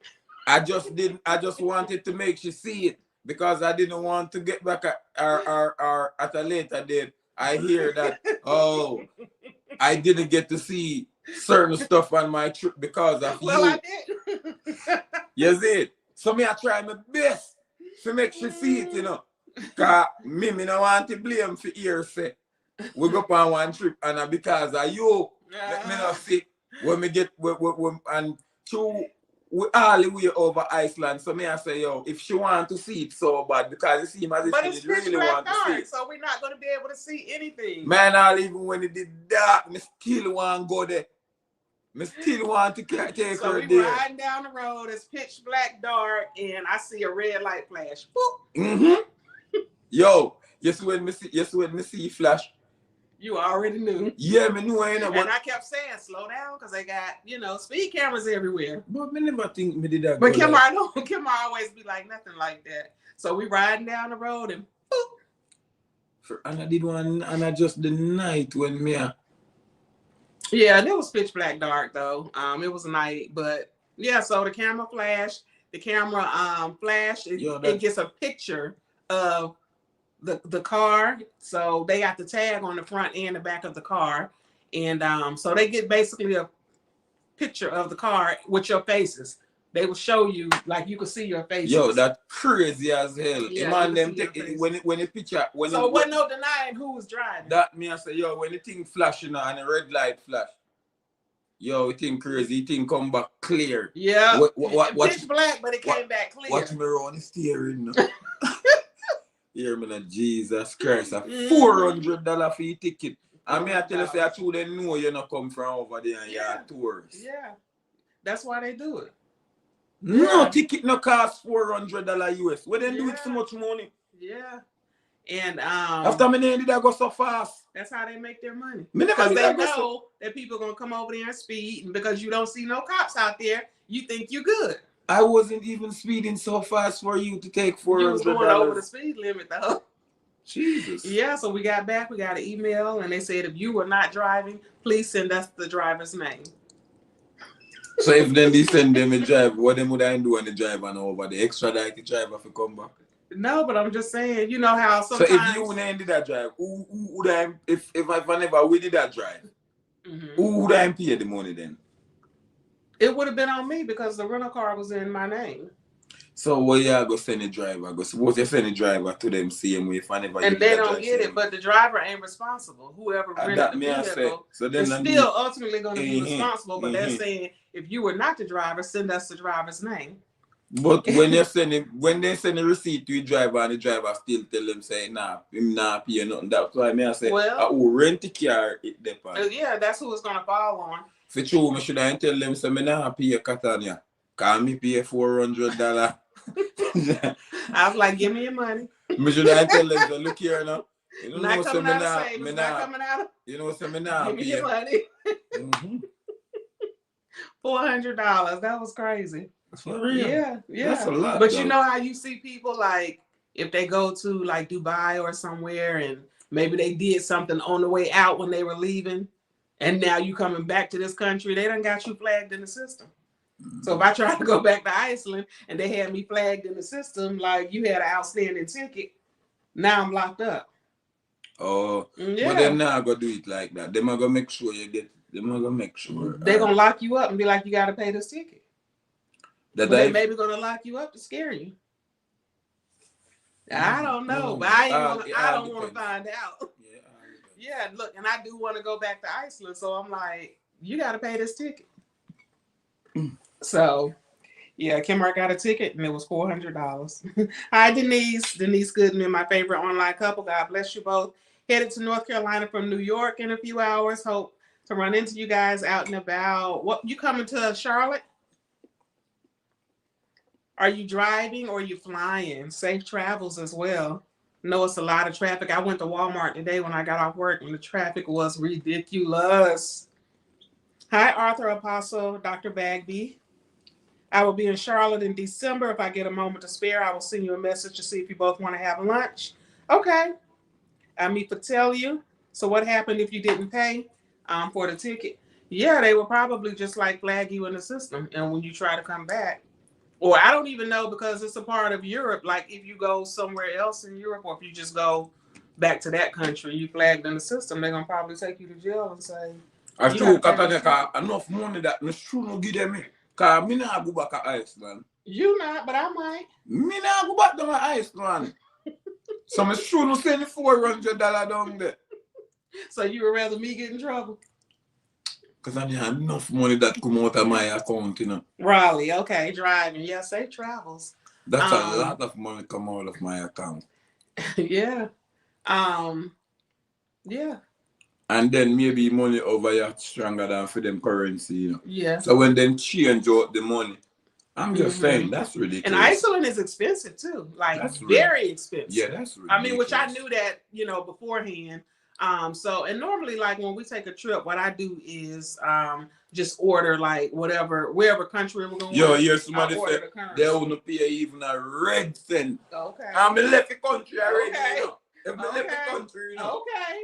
I just wanted to make she see it because I didn't want to get back at a later date. I hear that, oh, I didn't get to see certain stuff on my trip because of you. I did. You see it? So me I try my best to make she see it, you know. Because me no want to blame for ear say. We go on one trip and because of you, let me not see when we get and we all the way over Iceland. So me I say, yo, if she want to see it so bad because it seems as if she really want to see it. So we're not going to be able to see anything. Man, all even when it did dark, me still want to go there. Me still want to take her there. So we riding down the road, it's pitch black dark, and I see a red light flash. Boop. Mm-hmm. Yo, yes when me see flash. You already knew. Yeah, me knew. And I kept saying, slow down, because they got, speed cameras everywhere. But me never think me did that. But Kimar always be like, nothing like that. So we riding down the road and boop. And I did one, and I just the night when me. Yeah, and it was pitch black dark, though. It was night, but yeah, so the camera flashed. The camera flashed. It gets a picture of the car, so they got the tag on the front and the back of the car, and so they get basically a picture of the car with your faces. They will show you, like, you can see your faces. Yo, that's crazy as hell. Yeah, man, them take it, when the picture so it wasn't no denying who was driving. That me I say, yo, when the thing flashing and the red light flash, yo, it thing crazy, it thing come back clear. Yeah, pitch black, but it came back clear. Watch me around the steering. Hear me, Jesus Christ, $400 for your ticket. And me I tell you, say, I told them know you not come from over there and you're tourists. Yeah, that's why they do it. No, ticket no cost $400 US. Where they do it so much money? Yeah. And after me did that go so fast. That's how they make their money. Because they know that people are gonna come over there and speed, and because you don't see no cops out there, you think you're good. I wasn't even speeding so fast for you to take $400. You was going over the speed limit though. Jesus. Yeah, so we got back, we got an email, and they said if you were not driving, please send us the driver's name. So if then they send them a drive, what them would I do on the driver and over the extra like the driver to come back? No, but I'm just saying, you know how sometimes. So if you wouldn't did that drive, who would I if I never we did that drive, who would I pay the money then? It would have been on me because the rental car was in my name. So what you go send a driver? Suppose you send a driver to them same way if I never. And they don't get it, but the driver ain't responsible. Whoever rented the vehicle is still ultimately going to be responsible. But they're saying if you were not the driver, send us the driver's name. But when they send a receipt to the driver and the driver still tell them say nah, him not pay nothing. That's why I say who rent a car it depends. Yeah, that's who it's gonna fall on. For true, I should I tell them say me not pay Catania. Can me pay $400? I was like, give me your money. Me should I tell them so look here now. You don't Not know, so coming me out of nah, savings, me not nah, coming out of. you know, so me nah Give me your pay. money. Mhm. $400. That was crazy. For real. Yeah, That's a yeah. lot, But though. you know how you see people like if they go to like Dubai or somewhere and maybe they did something on the way out when they were leaving, and now you coming back to this country, they done got you flagged in the system. So if I tried to go back to Iceland and they had me flagged in the system like you had an outstanding ticket, now I'm locked up. Oh, Yeah. but them not gonna do it like that. Them are gonna make sure you get. Them are gonna make sure. They're gonna lock you up and be like, you got to pay this ticket. That But they maybe gonna lock you up to scare you. I don't know, but I ain't wanna. I don't want to find out. Yeah, Yeah, look, and I do want to go back to Iceland, so I'm like, you got to pay this ticket. So, yeah, Kimberly got a ticket, and it was $400. Hi, Denise. Denise Goodman, my favorite online couple. God bless you both. Headed to North Carolina from New York in a few hours. Hope to run into you guys out and about. What, you coming to Charlotte? Are you driving or are you flying? Safe travels as well. No, it's a lot of traffic. I went to Walmart today when I got off work and the traffic was ridiculous. Hi, Arthur Apostle, Dr. Bagby. I will be in Charlotte in December. If I get a moment to spare, I will send you a message to see if you both want to have lunch. Okay. I meet for tell you. So what happened if you didn't pay for the ticket? Yeah, they will probably just like flag you in the system. And when you try to come back, or I don't even know because it's a part of Europe. Like if you go somewhere else in Europe, or if you just go back to that country, you flagged in the system, they're gonna probably take you to jail and say, I true, enough money that no true no give them. Cause me nah go back to Iceland. You not, but I might. Me nah go back to Iceland. So me sure no send $400 down there. So you would rather me get in trouble? Because I have enough money that come out of my account, you know. Raleigh, okay, driving. Yeah, safe travels. That's a lot of money come out of my account. Yeah. Yeah. And then maybe money over here stronger than for them currency, you know. Yeah. So when them change out the money, I'm just saying that's ridiculous. And Iceland is expensive too, like that's very expensive. Yeah, that's ridiculous. I mean, which I knew that beforehand. So and normally like when we take a trip, what I do is just order like wherever country we're going. Yo, here's somebody said they won't pay even a red cent. Okay. I'm left the country already. Okay. You know? If I left the country, you know. Okay.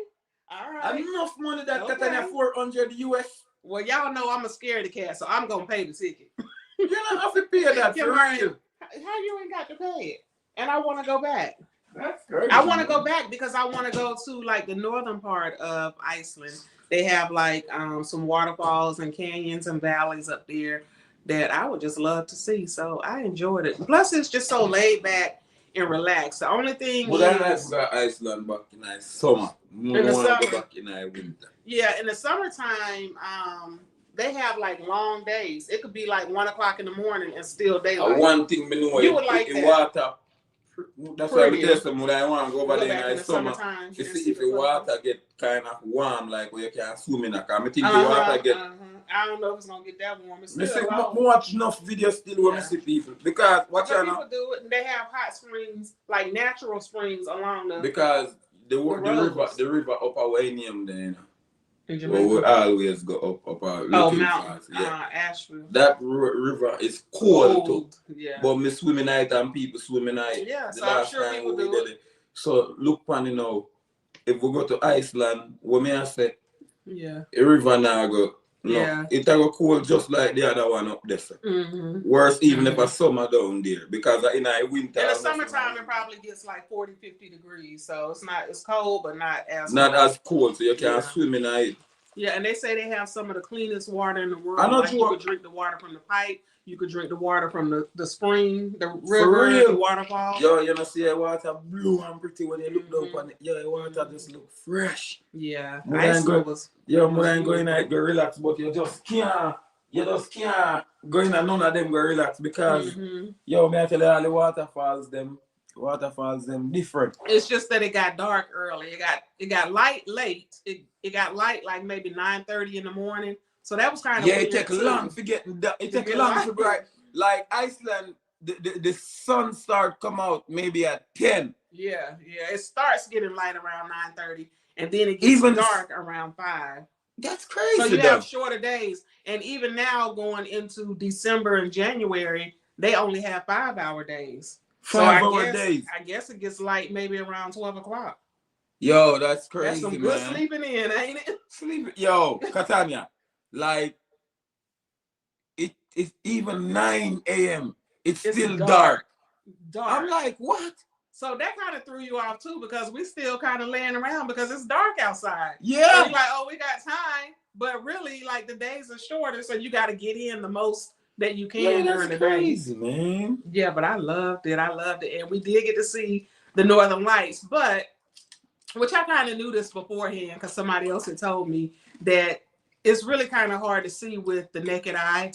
All right. Enough money that Catania 400 US. Well, y'all know I'm a scaredy cat, so I'm gonna pay the ticket. You don't have to pay that for real. How you ain't got to pay it? And I want to go back. That's crazy. I want to go back because I want to go to like the northern part of Iceland. They have like some waterfalls and canyons and valleys up there that I would just love to see. So I enjoyed it. Plus, it's just so laid back and relaxed. The only thing I like to go to Iceland back in summer. In the summer. Go back in winter. Yeah, in the summertime, they have like long days. It could be like 1 o'clock in the morning and still daylight. One thing me know you would like that. Water. That's why we tell someone I want to go over there in the summer to see if the water get kind of warm, like where you can swim in. Because I think the water get. I don't know if it's gonna get that warm. It's still I watch enough videos still when I see people because what people do it and they have hot springs, like natural springs along the. Because the river up our name there. Well, we always go up mountain. Asheville. That river is cold too. Yeah. But me swimming night and people swimming night. Yeah, so I'm sure people do it. So look pan if we go to Iceland, what may I say? Yeah. A river now go. No, yeah. It go cold just like the other one up there. Mm-hmm. Worse even if a summer down there because in a winter. In the summertime it probably gets like 40, 50 degrees. So it's cold but not as cold. So you can swim in it. Yeah, and they say they have some of the cleanest water in the world. Like you could drink the water from the pipe. You could drink the water from the spring, the river, the waterfall. Yo, you know, see the water blue and pretty when you look down on it. Yeah, the water just look fresh. Yeah, Iceland was. Yeah, more than going out go relax, but you just can't go in and none of them go relax because yo, me I tell you all the waterfalls them different. It's just that it got dark early. It got light late. It got light like maybe 9:30 in the morning. So that was kind of it take long for getting that. It take long for bright. Like Iceland, the sun start come out maybe at 10 Yeah. It starts getting light around 9:30, and then it gets Even dark around 5. That's So crazy, you have though. shorter days, and even now going into December and January, they only have 5-hour days. So 5 hour days. I guess it gets light maybe around 12 o'clock. Yo, that's That's some crazy, good man. sleeping in, ain't it? Sleep. Yo, Catania, like it's even 9 a.m. It's It's still dark. dark. I'm like, what? So that kind of threw you off too, because we still kind of laying around because it's dark outside. So Yeah. you're like, oh, we got time, but really, like, the days are shorter, so you got to get in the most that you Yeah, can during that's the day. crazy, man. Yeah, but I loved it. And we did get to see the Northern Lights, but which I kind of knew this beforehand because somebody else had told me that it's really kind of hard to see with the naked eye.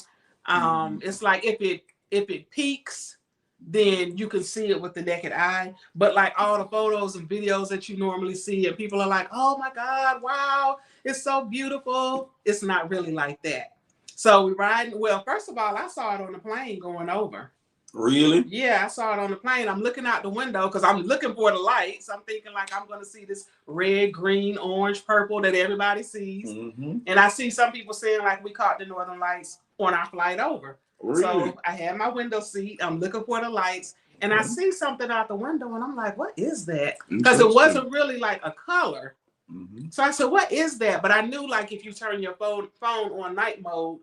It's like if it peaks, then you can see it with the naked eye. But like all the photos and videos that you normally see, and people are like, "Oh my God, wow, it's so beautiful." It's not really like that. So we riding. Well, first of all, I saw it on the plane going over. Really? Yeah, I saw it on the plane. I'm looking out the window because I'm looking for the lights. I'm thinking like I'm going to see this red, green, orange, purple that everybody sees. Mm-hmm. And I see some people saying like we caught the Northern Lights on our flight over. Really? So I had my window seat. I'm looking for the lights. And I see something out the window and I'm like, what is that? Because it wasn't really like a color. Mm-hmm. So I said, what is that? But I knew like if you turn your phone on night mode,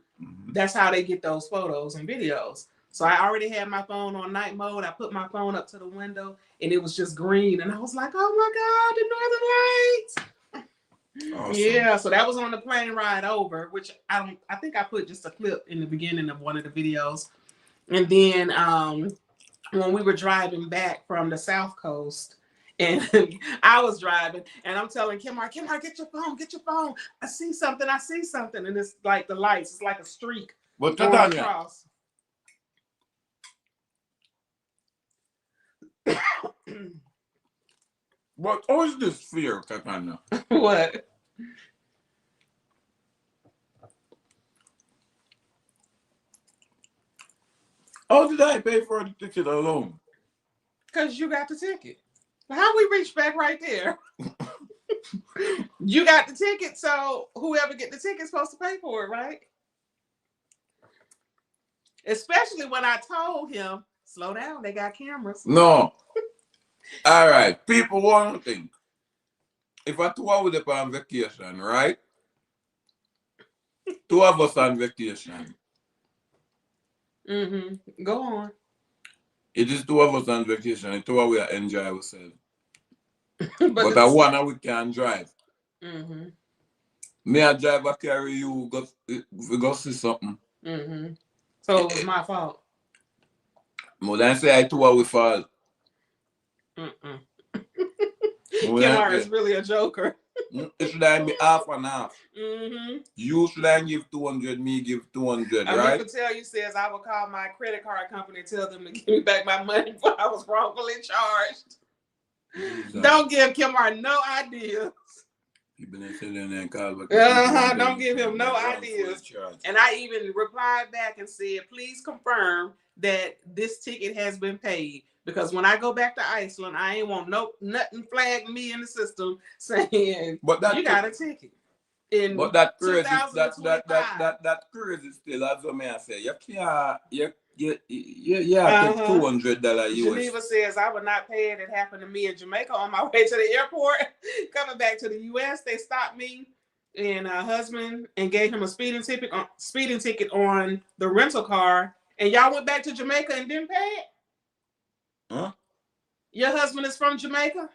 that's how they get those photos and videos. So I already had my phone on night mode. I put my phone up to the window and it was just green. And I was like, oh my God, the Northern Lights. Awesome. Yeah, so that was on the plane ride over, which I think I put just a clip in the beginning of one of the videos. And then when we were driving back from the South Coast, and I was driving, and I'm telling Kimar, get your phone. I see something. And it's like the lights. It's like a streak But going across. What? How is this fear, Katana? What? How did I pay for the ticket alone? Because you got the ticket. How we reach back right there? You got the ticket, so whoever get the ticket is supposed to pay for it, right? Especially when I told him, slow down, they got cameras. No. All right. People want to think. If I two are with them on vacation, right? Two of us on vacation. Mm-hmm. Go on. It is two of us on vacation and two of we are enjoy ourselves. but I one we can drive. Mm-hmm. Me I drive, I carry you, we go see something. Mm-hmm. So it was my fault. More than say I two we fall. Kimar is really a joker. It should have be half and half. Mm-hmm. You should have give 200, me give 200, I right? mean, tell you says I will call my credit card company and tell them to give me back my money before I was wrongfully charged. Exactly. Don't give Kimar no ideas. Don't give him no ideas. And I even replied back and said, please confirm that this ticket has been paid. Because when I go back to Iceland, I ain't want nothing flag me in the system saying you got a ticket. But that crazy, that crazy still, as I may say, you can't, take $200 US. Geneva says I would not pay it. It happened to me in Jamaica on my way to the airport. Coming back to the US, they stopped me and husband and gave him a speeding ticket on the rental car. And y'all went back to Jamaica and didn't pay it? Huh? Your husband is from Jamaica?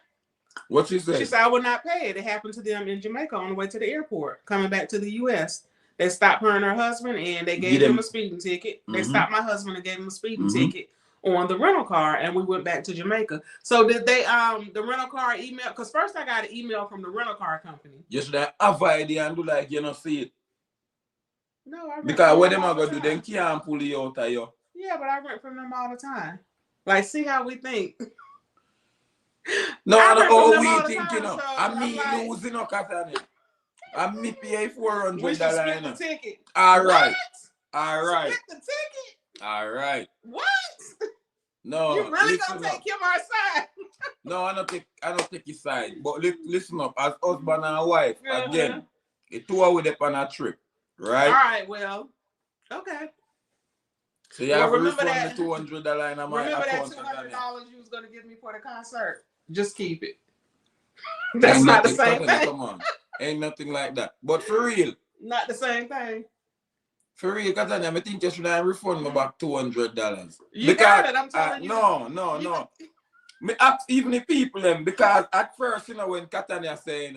What she said? She said I would not pay it. It happened to them in Jamaica on the way to the airport, coming back to the US. They stopped her and her husband and they gave him a speeding ticket. Mm-hmm. They stopped my husband and gave him a speeding ticket on the rental car, and we went back to Jamaica. So did they the rental car email? Because first I got an email from the rental car company. You should have avoid it and do like you don't see it. No, I because what them are gonna do, they can't pull you out of you. Yeah, but I rent from them all the time. Like, see how we think. No, I don't know how we think, you know. I'm me losing no Katani. I'm me pay $400. We should split the ticket. All right. What? All right. Split the ticket? All right. What? No. You really gonna take him our side? No, I don't take his side. But listen up, as husband and wife, again, the two are with them on a trip, right? All right, well, okay. So you Well, have to remember refund that. the $200 in my Remember that account. $200 you was gonna give me for the concert. Just keep it. Ain't That's not the nothing, same Katana, thing. come on. Ain't nothing like that. But for real, Not the same thing. Katana, I think you should have refund me back $200. You got it. I'm telling you. No. Me ask even the people them because at first, when Katana say,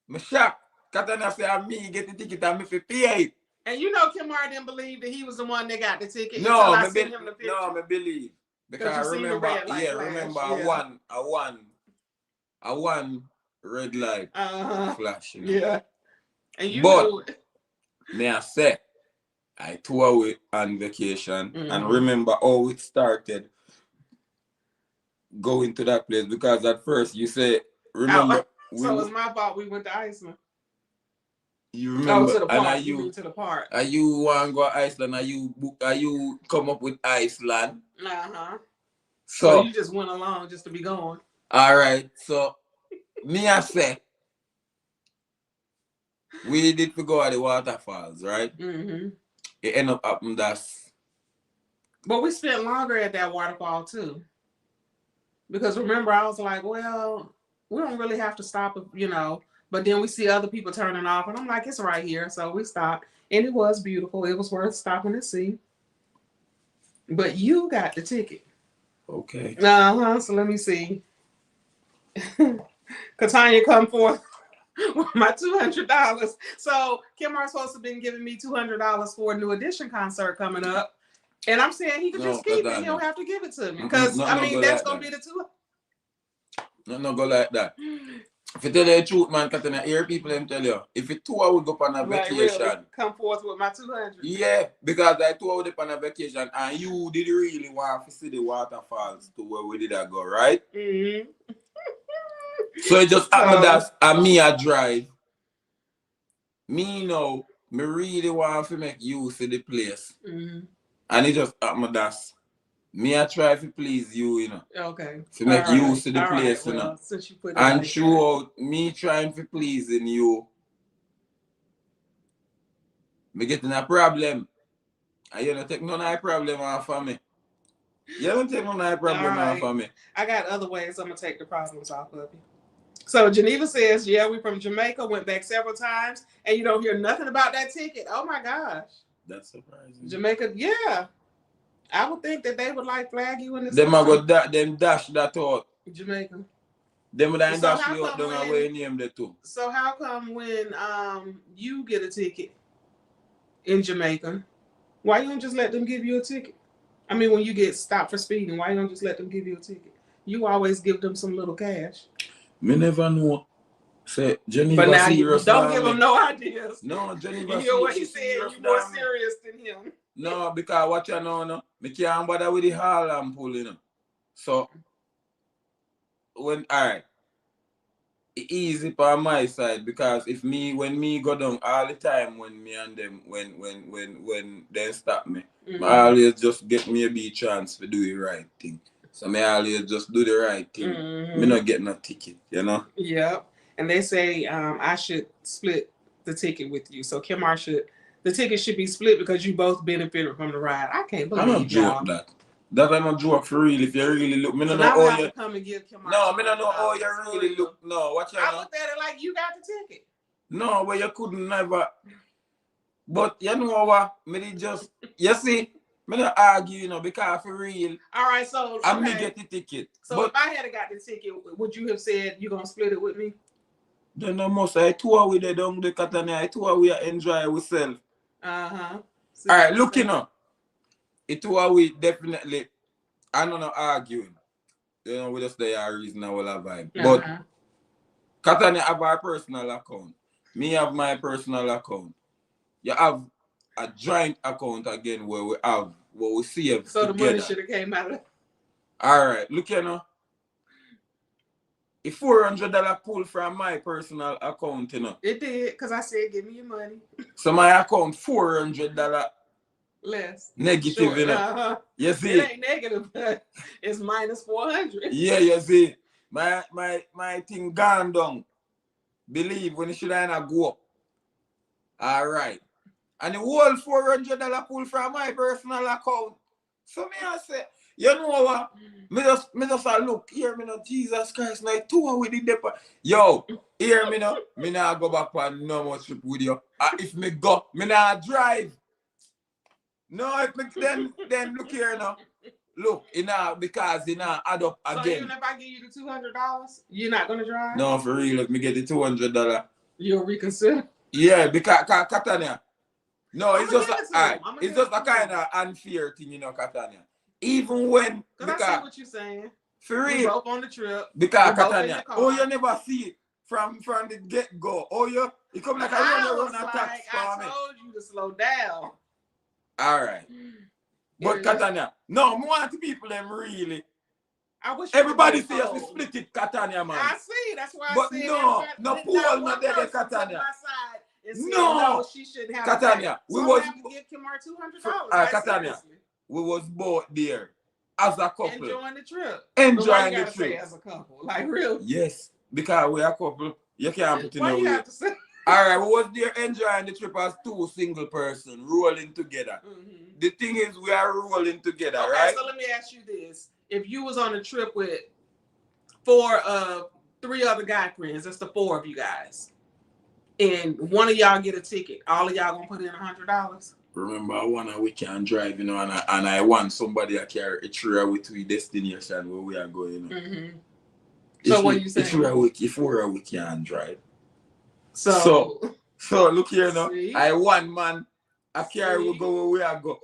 me shocked. Katana say, me get the ticket and me fi pay it. And Kimar didn't believe that he was the one that got the ticket until No, I sent him the picture. No, me believe. Because I you remember, red light flash. remember a one red light flash. Yeah. And you but knew it. May I say, I tour away on vacation and remember how it started going to that place because at first you say, remember. So it's my fault we went to Iceland. You remember? To the park. And you mean to the park. Are you want to go to Iceland? Are you come up with Iceland? So you just went along just to be going. All right. So me I say, we did to go at the waterfalls, right? It ended up happening that's. But we spent longer at that waterfall too. Because remember, I was like, well, we don't really have to stop, But then we see other people turning off, and I'm like, it's right here. So we stopped, and it was beautiful. It was worth stopping to see. But you got the ticket. Okay. So let me see. Katanya come forth with my $200. So Kimar's supposed to have been giving me $200 for a New Edition concert coming up. And I'm saying he could just keep it. He don't have to give it to me. Because, that's going to be the two. No, go like that. If you tell you the truth, man, Katana, hear people them tell you, if you two I would go on a vacation. Really? Come forth with my 200. Yeah, because I two I would go on a vacation and you did really want to see the waterfalls to where we did go, right? So it just happened that me a drive. Me now, me really want to make use of the place. And it just happened that me I try to please you, Okay. To make use of the place, well, since you put it and throughout me trying to pleasing you, me getting a problem. And you don't take none of the problem off of me. You don't take none of the problem off of me. I got other ways I'm going to take the problems off of you. So Geneva says, yeah, we from Jamaica, went back several times, and you don't hear nothing about that ticket. Oh, my gosh. That's surprising. Jamaica, yeah. I would think that they would flag you in this. Them them dash that out. Jamaica. Them would dash you out down away and name the two. So how come when you get a ticket in Jamaica, why you don't just let them give you a ticket? I mean, when you get stopped for speeding, why you don't just let them give you a ticket? You always give them some little cash. Me never know. Say Geneva but now serious. You don't give him no ideas. No, Geneva. You hear what he said? You're more serious than him. No, because what you know, no, me can't bother with the hall and pull, So when alright, it's easy on my side because when me go down all the time when me and them when they stop me, I always just get me a big chance to do the right thing. So me always just do the right thing. Me not get no ticket, Yep. And they say I should split the ticket with you. So the ticket should be split because you both benefited from the ride. I can't believe I'm not joke that. That I'm not joke for real. If you really look, me so don't know how you come and give Kimar. No, me don't know how you really look. No, what you know? I looked at it like you got the ticket. No, but you couldn't never. But you know what? Me just you see. Me not argue, because for real. All right, so I me get the ticket. So but, if I had got the ticket, would you have said you're gonna split it with me? Then I must. I tour with the down the Katana. I tour we enjoy ourselves. All right, look, it tour we definitely. I'm not arguing. We just there a reasonable vibe. But Katana have our personal account. Me have my personal account. You have a joint account again where we see it so together. The money should have came out of it. All right, look a $400 pull from my personal account, It did, because I said, give me your money. So my account $400 Less. Negative, Sure. you know. Uh-huh. You see? It ain't negative, but it's minus 400. Yeah, you see. My thing gone down. Believe when it should not go up. All right. And the whole $400 pull from my personal account. So me I say, you know what? Me just look here, me know Jesus Christ, like 2 hours with the depot. Yo, here me know, me nah go back on no more trip with you. If me go, me nah drive. No, if me then look here now. Look, because add up again. So even if I give you the $200, you're not gonna drive? No, for real, let me get the $200. You'll reconsider? Yeah, because Catania. No, it's just it's just a kind of unfair thing, you know, Catania. Even when because I see what you're saying. For real. We both on the trip. Because Catania. Oh, you never see it from the get-go. Oh, you come like a run attack for me. I told you to slow down. All right. But Catania, no, I want the people them really. I wish everybody says we split it, Catania, man. I see, that's why but I said no pool not there, Catania. No, she shouldn't have Catania. We was have to give Kimar $200. Catania. We was both there as a couple. Enjoying the trip. Enjoying the trip. As a couple. Like really? Yes. Because we are a couple. You can't put in Why you have to say? Alright, we was there enjoying the trip as 2 single person rolling together. Mm-hmm. The thing is we are rolling together, okay, right? So let me ask you this. If you was on a trip with 3 other guy friends, that's the 4 of you guys. And one of y'all get a ticket, all of y'all gonna put in $100? Remember, I want we can drive, you know, and I want somebody to carry a trailer with we destination where we are going. You know? Mm-hmm. So what you saying? If we can drive. So look here now. See? I one man, I carry we go where we are go.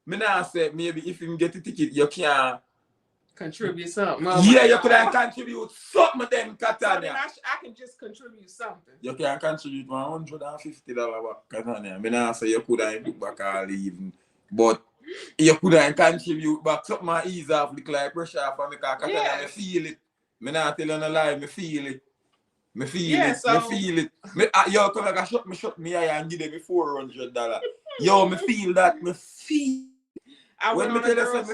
Me now say maybe if you get the ticket, you can contribute something. Oh yeah, you could contribute something then, Catania. So I can just contribute something. You can contribute $150 back, Catania. Me now say you could book back all even. But you could contribute back something and ease off the like pressure for me, because Catania, me feel it. Me not tell you no lie, me feel it. Me feel it. So... Me feel it. Yo, come like shut me eye and give them $400. Yo, me feel that. Me feel. When me tell you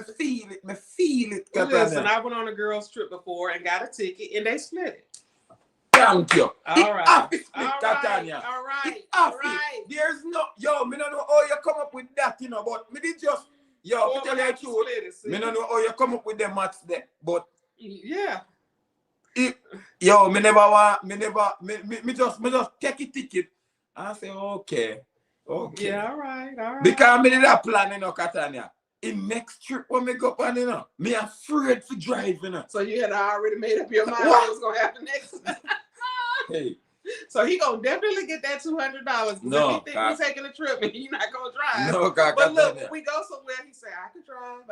me feel it, Catania. Listen, I went on a girls trip before and got a ticket and they split it. Thank you. All right. Catania. All right. There's no, yo, me don't know how you come up with that, you know, but me did just, yo, to tell you the truth, me don't know how you come up with the maths there, but yeah. Yo, me just take a ticket and I say, okay. Yeah, all right. Because me did a plan, you know, Catania. In next trip when me go on, you know, me afraid to drive, you know. So you had already made up your mind what was gonna happen next. Hey. So he gonna definitely get that $200. No, if he think we're taking a trip and you're not gonna drive. No, but look, when we go somewhere, he say, I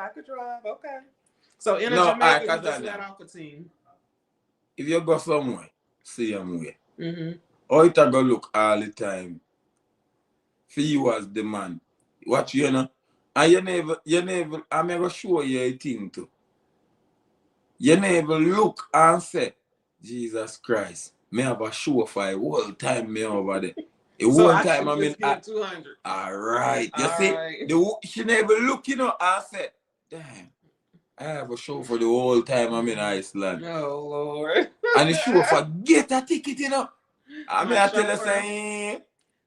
could drive. Okay. So in a Jamaica, you just let off a team. If you go somewhere, see him way. Mm-hmm. Or it go look all the time. For you as the man. Watch you know. And you never, I'm never show you a thing too. You never look and say, Jesus Christ, me have a show for a whole time me over there. A whole time I mean, 200. All right. You all see, right. She never look, you know, and say, damn, I have a show for the whole time I'm in Iceland. Oh, Lord. And the show for get a ticket, you know. I mean, I tell you, saying,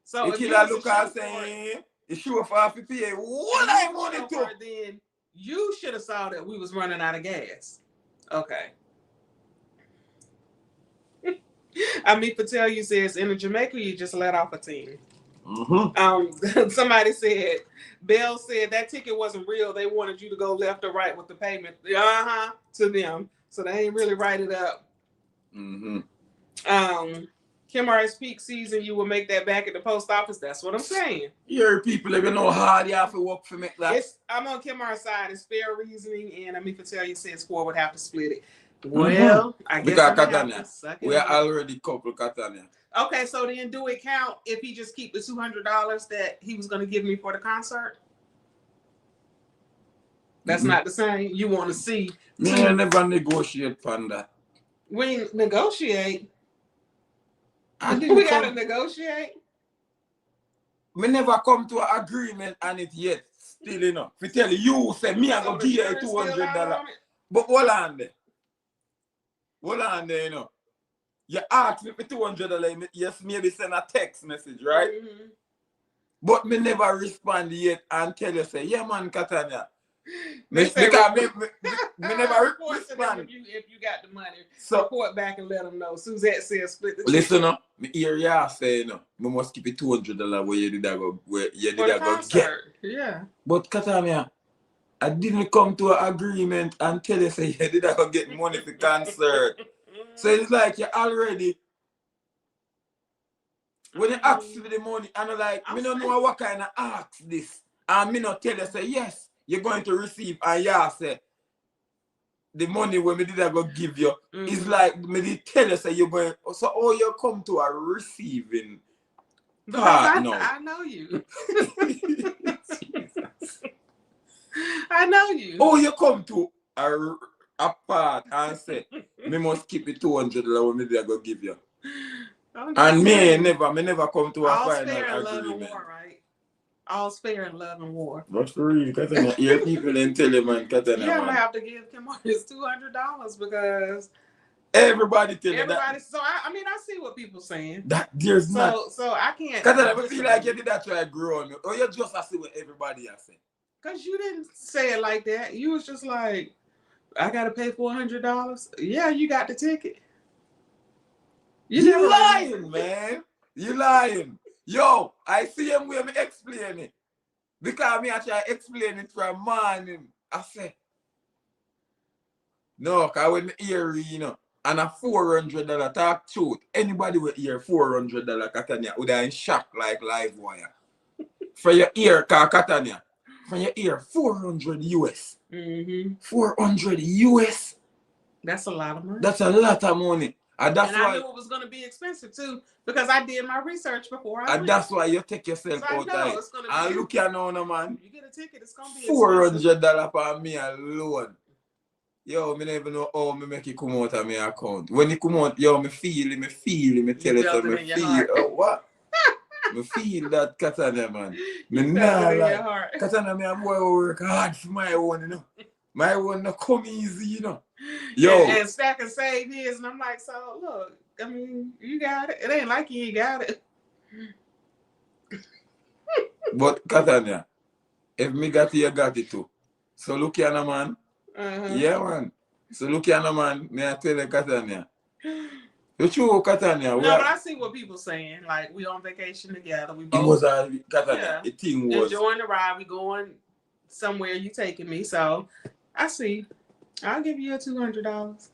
so the killer look and saying, the show for half pay. What I wanted to. Then you should have saw that we was running out of gas. Okay. I mean, Patel, you says in Jamaica you just let off a team. Mm-hmm. Somebody said, Bell said that ticket wasn't real. They wanted you to go left or right with the payment. To them. So they ain't really write it up. Mm-hmm. Kimara's peak season, you will make that back at the post office. That's what I'm saying. Your people, if you know how hard you have to work for me. Like. I'm on Kimara's side. It's fair reasoning, and Ami Patel, you said Squad would have to split it. Well, I guess because Catania, we are already couple Catania. Okay, so then do it count if he just keep the $200 that he was going to give me for the concert? That's not the same. You want to see? Me never negotiate on that. We negotiate. We gotta negotiate. We never come to an agreement on it yet. still, you know, if you tell you, say, me, I go give you $200. But hold on there. Hold on there, you know. You ask me for $200, yes, maybe send a text message, right? Mm-hmm. But me never respond yet and tell you, say, yeah, man, Katanya. Because me never respond. If you got the money, so report back and let them know. Suzette says split the listen, no, me hear ya say, no, me must keep it $200 where you did that go, get. Yeah. But Katanya, I didn't come to an agreement and tell you, say, you did that go get money for concert. So it's like you already. When you ask for the money, and I'm like, I don't know what kind of ask this. And me not tell you, say, yes, you're going to receive. And yeah, say, the money when me did I go give you, it's like, me did tell you, say, you're going, so oh, you come to a receiving part now. I know you. I know you. Oh, you come to a part and say, me must keep it $200 when me did I go give you. And me never come to a final agreement. War, right? All's fair in love and war. That's for real, Katana. Your people and tell you, man, Katana. Yeah, I'm gonna have to give him his $200 because everybody tell you that. So I mean, I see what people saying. That there's not. So I can't. Katana, I feel like you did that try to grow on me, or you just see what everybody else saying. Cause you didn't say it like that. You was just like, I gotta pay $400. Yeah, you got the ticket. You lying, man. You lying. Yo, I see him where me explain it. Because me actually explain it from morning. I say, no, because when me hear, you know, and a $400 talk truth, anybody will hear $400 Katanya would have in shock like live wire. For your ear, Katanya, for your ear, 400 US. 400 US. That's a lot of money. That's a lot of money. And I knew it was going to be expensive too because I did my research before. And that's why you take yourself out there. And look here now, man. You get a ticket, it's going to be $400 for me alone. Yo, me never know how me make it come out of my account. When it come out, yo, me feel it, me tell it, so me feel what? Me feel that Katana, man. Me nah like Katana, me a boy who work hard for my own, you know. My own not come easy, you know. Yo. And stack and save his, and I'm like, so look, I mean, you got it. It ain't like you ain't got it. But Katanya, if me got it, you got it too. So look here, man. Yeah, man. So look here, man. May I tell you, Katanya? You true, Katanya. No, but I see what people saying. Like, we on vacation together. We both. It was Katanya. The thing was. Enjoying the ride. We going somewhere you taking me. So, I see. I'll give you a $200.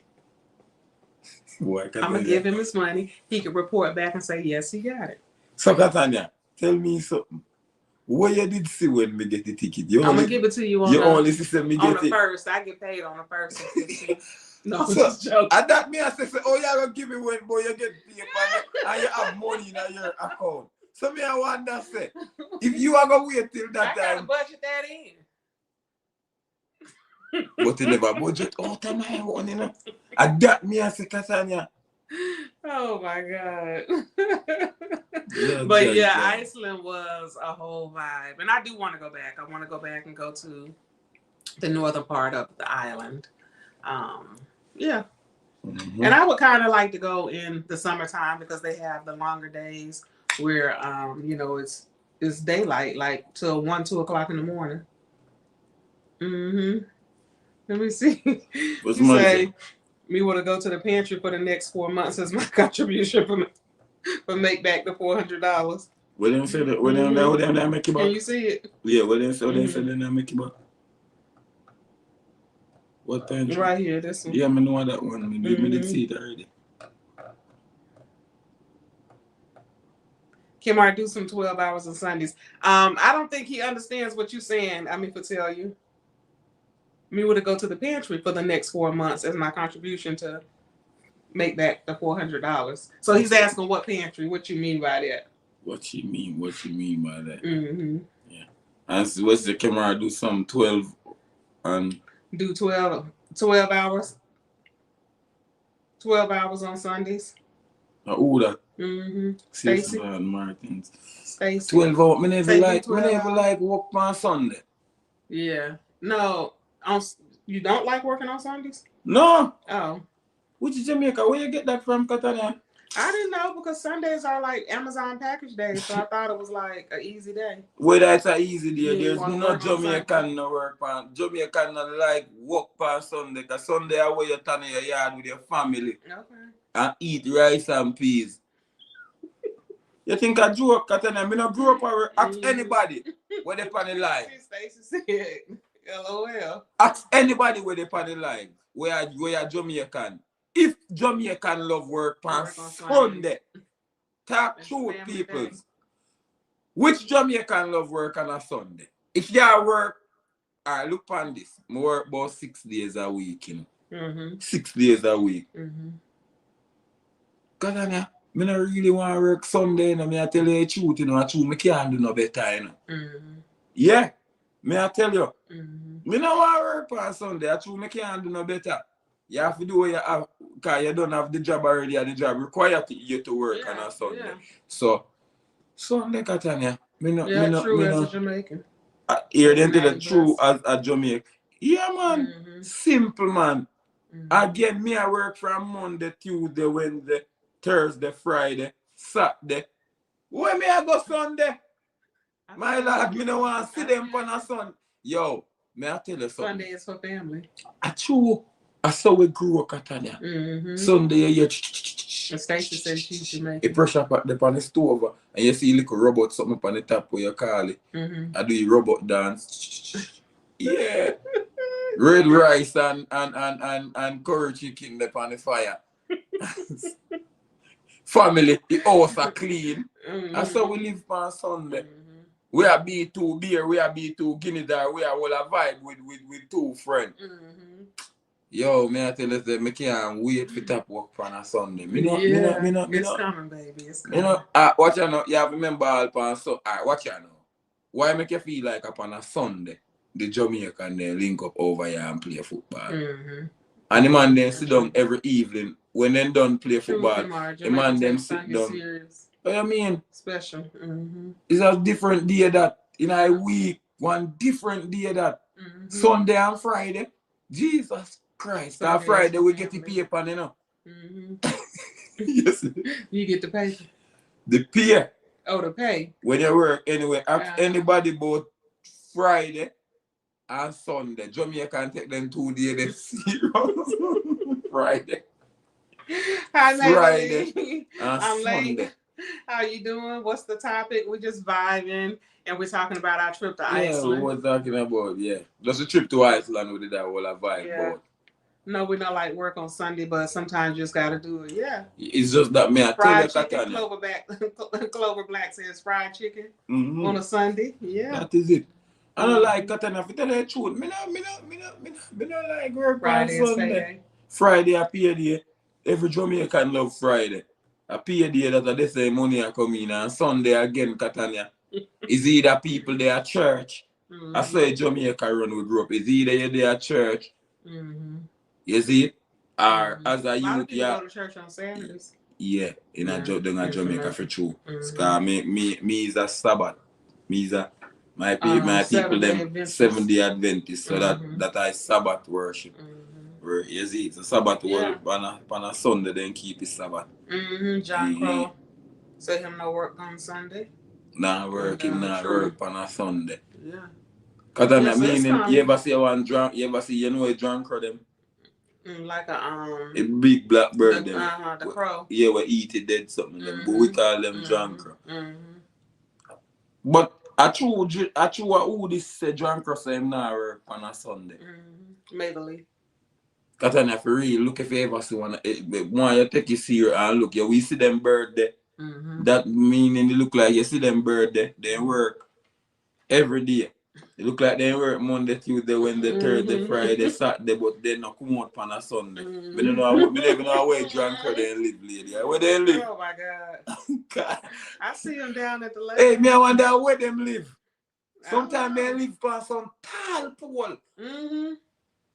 Boy, I'm going to give him his money. He can report back and say, yes, he got it. So, Katanya, tell me something. What you did see when me get the ticket? I'm going to give it to you on only see me get the first. I get paid on the first. No, so, just joking. And that me I say, oh, you're going to give me when boy, you get paid and you have money in your account. So, me I wonder, say, if you are going to wait till that time. I got to budget that in. But you never budget out of my own, you know. And that me I say, Katanya. Oh my God. But yeah, Iceland was a whole vibe. And I do want to go back. I want to go back and go to the northern part of the island. Yeah. And I would kind of like to go in the summertime because they have the longer days where you know, it's daylight, like till 1, 2 o'clock in the morning. Let me see. What's you say me want to go to the pantry for the next 4 months as my contribution for make back the $400. What them say that? What them make you back? Can you see it? Yeah. What them say? What them say that make you back? What pantry? Right here. This one. Yeah, I know that one. Me did see it already. Kim, I do some 12 hours on Sundays. I don't think he understands what you're saying. I mean, for tell you. Me would go to the pantry for the next 4 months as my contribution to make back the $400. So he's asking what pantry? What you mean by that? What you mean by that? Yeah. And so what's the camera do some 12 and do 12 hours. 12 hours on Sundays. Who that? Stacy and Martins. Stacy. 12 hours. Me never like work on Sunday. Yeah. No, you don't like working on Sundays? No. Oh. Which is Jamaica? Where you get that from, Katania? I didn't know because Sundays are like Amazon package days, so I thought it was like an easy day. Whether it's an easy day, You didn't there's want to no work on Sunday? Jamaican no work on. Jamaican no like work on Sunday, because Sunday are where you turn in your yard with your family Okay. and eat rice and peas. You think I grew up, Katania? I no grow up or ask anybody where they pan the line. Stacey said, LOL. Ask anybody where they pan the line. Where are Jamaican? If Jamaican love work on Sunday, talk true people. Which Jamaican love work on a Sunday? If you work, I look on this. I work about 6 days a week, you know. 6 days a week. Because I don't really want to work Sunday, you know. I tell you the truth, you know. I can't do no better, you know. Yeah, I tell you. I don't want to work on Sunday. I can't do no better. You have to do what you have, because you don't have the job already, and the job requires you to work on a Sunday. Yeah. So, Sunday, Katania. True as a Jamaican. Hear them tell the true as a Jamaican. Yeah, man. Simple, man. Again, me I work from Monday, Tuesday, Wednesday, Thursday, Friday, Saturday. Where me I go Sunday? My lord, me no want to see them on a Sunday. Yo, me I tell you something. Sunday is for family. True. I saw we grew up, Katania. Sunday, you Stacey said she's Jamaican. You pressure up on the stove and you see little robot something on the top where you call it. I do your robot dance. Yeah. Red rice and curry chicken on the fire. Family, the house are clean. That's how we live on Sunday. We are B2 beer, we are B2 Guinness, we are all a vibe with two friends. Yo, me I tell you that I can't wait for top work on a Sunday. It's coming, baby. It's coming. You know, watch you know, you have remember all on so watch you know. Why make you feel like upon a Sunday, the Jamaican they link up over here and play football? And the man then sit down every evening when they done play football. The man then sit down. What you mean? Special. It's a different day that in a week, one different day that Sunday and Friday. Jesus Christ. That Friday we get the paper, you know. Yes. You get the paper. The pay. Oh, the pay. When you work anyway, ask anybody about Friday and Sunday. Jamaican take them 2 days, they serious. Friday. Hi, Friday and I'm Sunday. late. How you doing? What's the topic? We're just vibing and we're talking about our trip to Iceland. Yeah, we were talking about, just a trip to Iceland we did that whole vibe. Yeah. No, we don't like work on Sunday, but sometimes you just gotta do it. Yeah. It's just that me I fried tell you, chicken. Clover Black says fried chicken on a Sunday. Yeah. That is it. I don't like Katana. If you tell you the truth, me not like work Friday on Sunday. Friday a payday. Every Jamaican love Friday. A payday that they say money are coming, and Sunday again, Katania. Is either people they at church. I say Jamaica run we grew up. Is either you there at church. You see? Or as a youth, go to church on Saturdays. Yeah, in Jamaica for true. Because me is a Sabbath. Me is a my people them 7-day Adventist. So that I Sabbath worship. You see, it's a Sabbath worship on a Sunday, then keep it Sabbath. John Crow said him no work on Sunday. Nah work on a Sunday. Yeah. Cause I mean, you ever see one drunk? You ever see you know a drunk crow them? Like a big black bird them. The crow. Yeah, we eat it dead something them, but we call them drunk crow. But I true who this say drunk crow say him not work on a Sunday. Maybe. Cause I for real look if you ever see one you take it serious and look, we see them bird there. That meaning it look like you see them bird there, they work every day. It look like they work Monday, Tuesday, Wednesday, Thursday, Friday, Saturday, but they not come out on a Sunday. Me don't know me never know where drunk they live, lady. Where they live? Oh my God. I see them down at the lake. Hey, me I wonder where them live. Sometimes they live on some tall pole.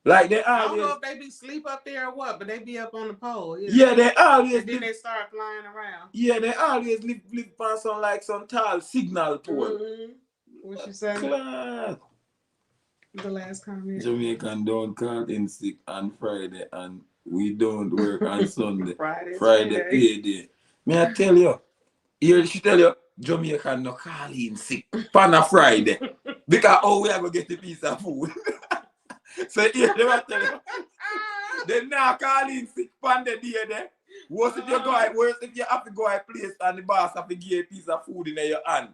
Like they always. I don't know if they be sleep up there or what, but they be up on the pole. Yeah, they always. And then they start flying around. Yeah, they always live on some tall signal pole. What you say? Class. The last comment. Jamaican don't call in sick on Friday and we don't work on Sunday. Friday's Friday payday. May I tell you? Here she tell you, Jamaican no call in sick on a Friday. Because we are going to get a piece of food. So here they will tell you. They not call in sick on the day there. Worse if you have to go a place and the boss have to give you a piece of food in your hand.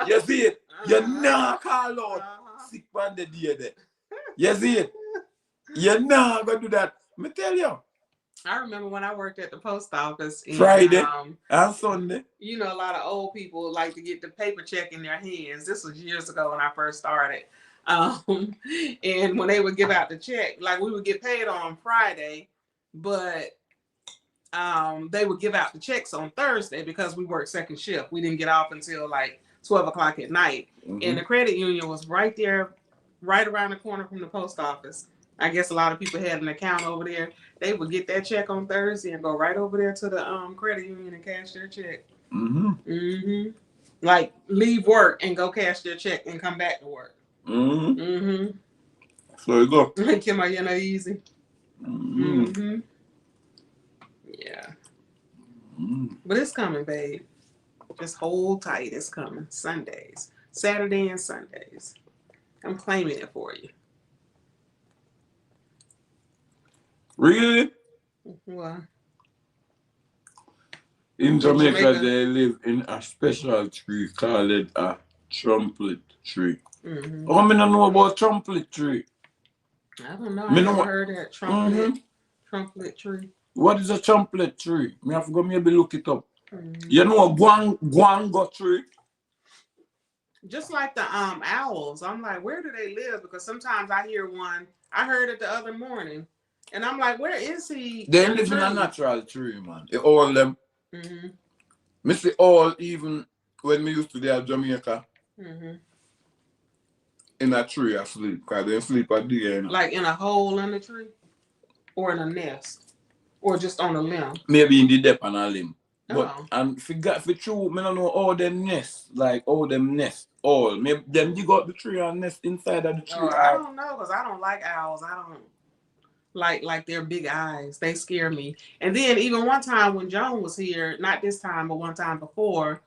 You see it? You not call out sick on the day there. You see it? You're not going to do that. Me tell you. I remember when I worked at the post office. And, Friday and Sunday. You know, a lot of old people like to get the paper check in their hands. This was years ago when I first started. And when they would give out the check, like we would get paid on Friday, but they would give out the checks on Thursday because we worked second shift. We didn't get off until like 12 o'clock at night. Mm-hmm. And the credit union was right there, right around the corner from the post office. I guess a lot of people had an account over there. They would get that check on Thursday and go right over there to the credit union and cash their check. Mm-hmm. Mm-hmm. Like leave work and go cash their check and come back to work. Mm-hmm. Mm-hmm. So you go. Kim, are you not easy? Mm-hmm. Mm-hmm. Yeah. Mm-hmm. But it's coming, babe. Just hold tight. It's coming. Sundays. Saturday and Sundays. I'm claiming it for you. Really? What? In Jamaica, they live in a special tree called a trumpet tree. Mm-hmm. Oh, I don't know about trumpet tree. I don't know. I never heard that trumpet tree. What is a trumpet tree? I have to go maybe look it up. Mm-hmm. You know a guango tree? Just like the owls. I'm like, where do they live? Because sometimes I hear one. I heard it the other morning. And I'm like, where is he? They live in a natural tree, man. All them. Mm-hmm. Me see all, even when we used to be at Jamaica, mm-hmm. in a tree asleep. Because they sleep at the end. Like in a hole in the tree? Or in a nest? Or just on a limb? Maybe in the depth on a limb. But, and for true, I don't know all them nests. Like all them nests. All. Maybe them dig out the tree and nest inside of the tree. I don't know, because I don't like owls. I don't. Like their big eyes. They scare me. And then even one time when Joan was here, not this time, but one time before,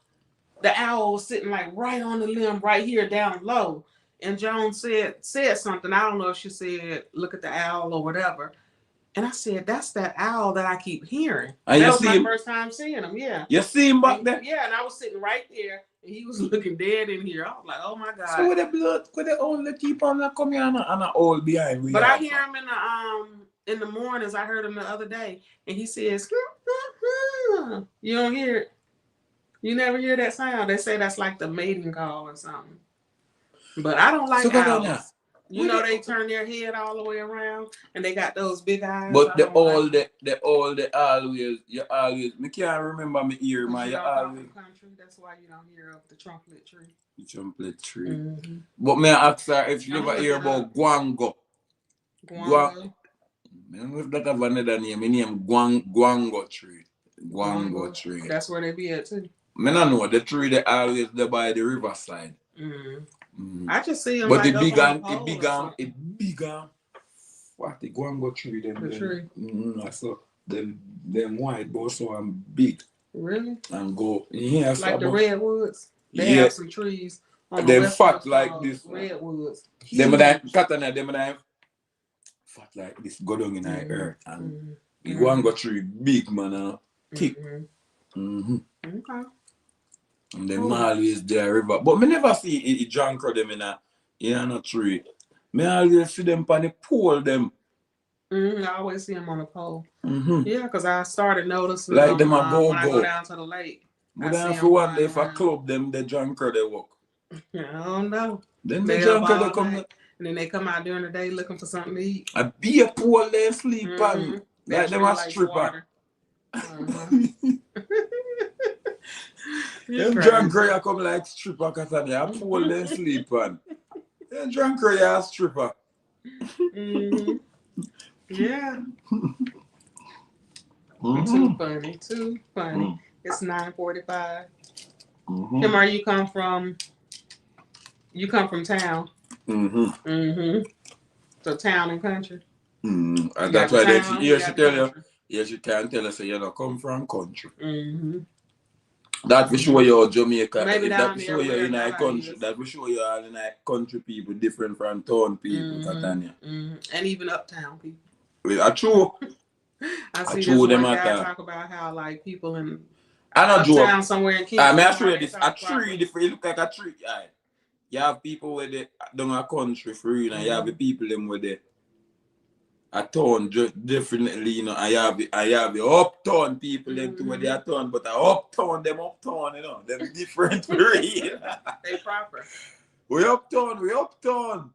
the owl was sitting like right on the limb right here down low. And Joan said something. I don't know if she said, look at the owl or whatever. And I said, that's that owl that I keep hearing. And that was my first time seeing him, yeah. You see him back there? Yeah, and I was sitting right there. And he was looking dead in here. I was like, oh my God. So with the blood, could they only keep on coming on and all behind? But I hear him in the mornings. I heard him the other day. And he says, you don't hear it. You never hear that sound. They say that's like the mating call or something. But I don't like owls. You know they turn their head all the way around and they got those big eyes. But you always me can't remember me ear, man. You always country. That's why you don't hear of the trumpet tree. The trumpet tree. Mm-hmm. But may I ask her if you ever hear about guango? Guango. I don't know if that have another name. My name guango tree. Guango tree. That's where they be at too. I don't know the tree they always there by the riverside. Mm. Mm. I just see them. But like it big on. What the guango tree? The tree. I saw them white, but also big. Really? And go yeah. Like the redwoods. They have some trees. Them fat like this. Redwoods. Them fat like this. Go down in the earth and the guango tree big man, thick. Mm-hmm. Okay. And them always there river. But me never see a drunk them in a tree. Me always see them on the pole them. I always see them on the pole. Mm-hmm. Yeah, because I started noticing like them when I go down to the lake. But then for one day if I club them, the drunker they walk. I don't know. Then the drunker they come and then they come out during the day looking for something to eat. A be a pole they sleep on. Like them a stripper. Them drunk girl come like stripper because they have pole they sleep on. Them drunk girl are stripper. Mm-hmm. Yeah. Too funny. It's 9:45. Kimar, you come from town. So town and country. And You that's got the why they, town, here you she got the tell you, country. here she can tell us, say, you know, come from country. Mm-hmm. That will show you Jamaica. Maybe If down that will there show you where in a nobody country. is. That will show you all in a country people different from town people, Catania. And even uptown people. Well, true. I see True this them one at guy that. talk about how like people in I not uptown joke. somewhere in I Kingston. mean, I show how you they this. A talk tree, properly. it look like a tree. Aye. You have people where they down a country for real, and you have the people them where they a town definitely, you know, I have the uptown people them too where they are town, but the uptown, you know, them different for real. They proper. We uptown.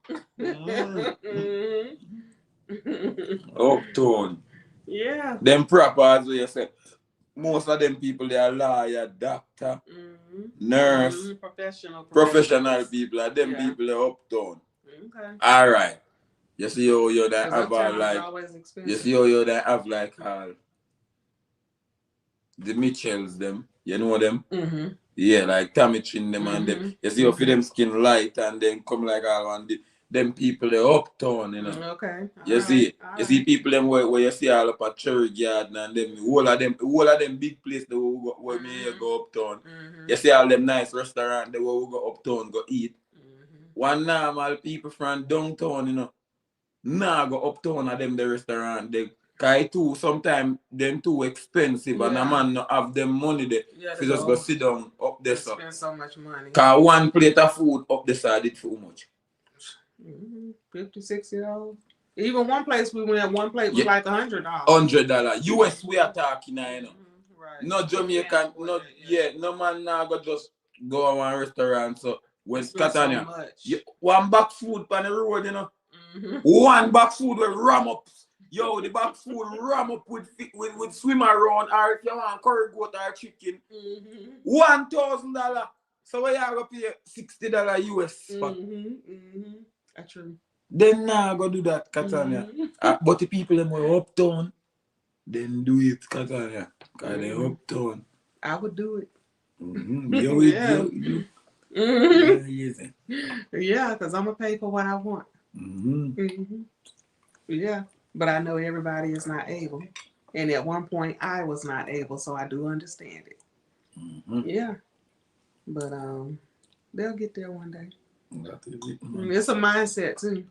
Uptown. Yeah. Them proper as you say. Most of them people they are lawyer, doctor, nurse, professional people, and them people are uptown. Okay. Alright. You see how you that have like you see how you that have like the Mitchells them. You know them? Yeah, like Tommy Chin them and them. You see how for them skin light and then come like all on them people they uptown, you know. Okay. You see people them where you see all up at church garden and them all of them big place where me go uptown. You see all them nice restaurant where we go uptown go eat. One normal people from downtown, you know. Nah go uptown at them the restaurant. They too sometimes them too expensive and a man not have them money there. So just go sit down up there. So spend so much money. Cause one plate of food up the side did for how much? $50, $60. Even one place we went, one plate was like $100. $100. US we are talking now, you know. Right. No Jamaican, no man now go just go to one restaurant. So when Catania, one box food on the road, you know. One box food will ram up. Yo, the box food ram up with swim around, or if you want curry goat or chicken, $1,000. So we have to pay $60 US. That's true. Then now go do that, Catania. But the people them were uptown, then do it, Catania. Cause they uptown. I would do it. Yeah, because I'm gonna pay for what I want. Yeah, but I know everybody is not able, and at one point I was not able, so I do understand it. Yeah, but they'll get there one day. It's a mindset too.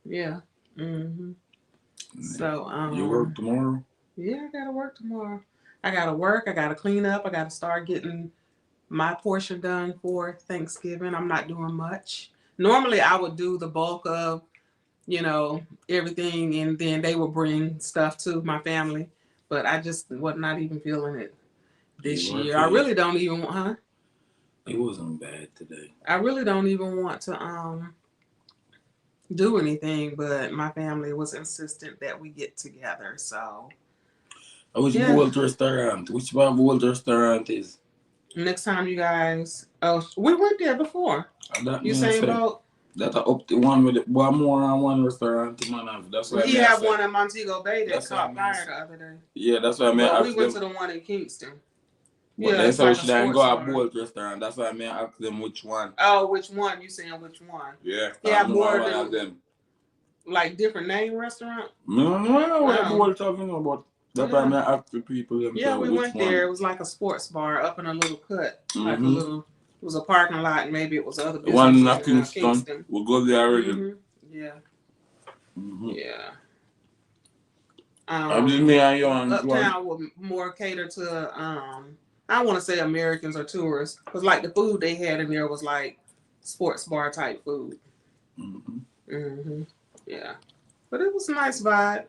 Yeah. So you work tomorrow? Yeah, I gotta work tomorrow. I gotta work. I gotta clean up. I gotta start getting my portion done for Thanksgiving. I'm not doing much. Normally, I would do the bulk of, everything, and then they would bring stuff to my family. But I just was not even feeling it this year. I really don't even want, It wasn't bad today. I really don't even want to do anything, but my family was insistent that we get together. So which Bolt restaurant? Which one Bolt restaurant is? Next time you guys, we went there before. You saying about that up the one with one more and one restaurant man have. That's why he had one in Montego Bay that caught fire the other day. Yeah, that's why I mean. We went to the one in Kingston. But they said we shouldn't go to Bolt restaurant. That's why I may ask them which one. Oh, which one? You saying which one? Yeah, he had more than them. Like different name restaurant? No, what Bolt talking about? That's why I may ask the people themselves. Yeah, we went there. It was like a sports bar up in a little cut, like a little. It was a parking lot, and maybe it was other businesses. One in Kingston. We'll go there already. Yeah. Yeah. I'm just me and you and Uptown would more cater to I want to say Americans or tourists, because like the food they had in there was like sports bar type food. Yeah, but it was a nice vibe.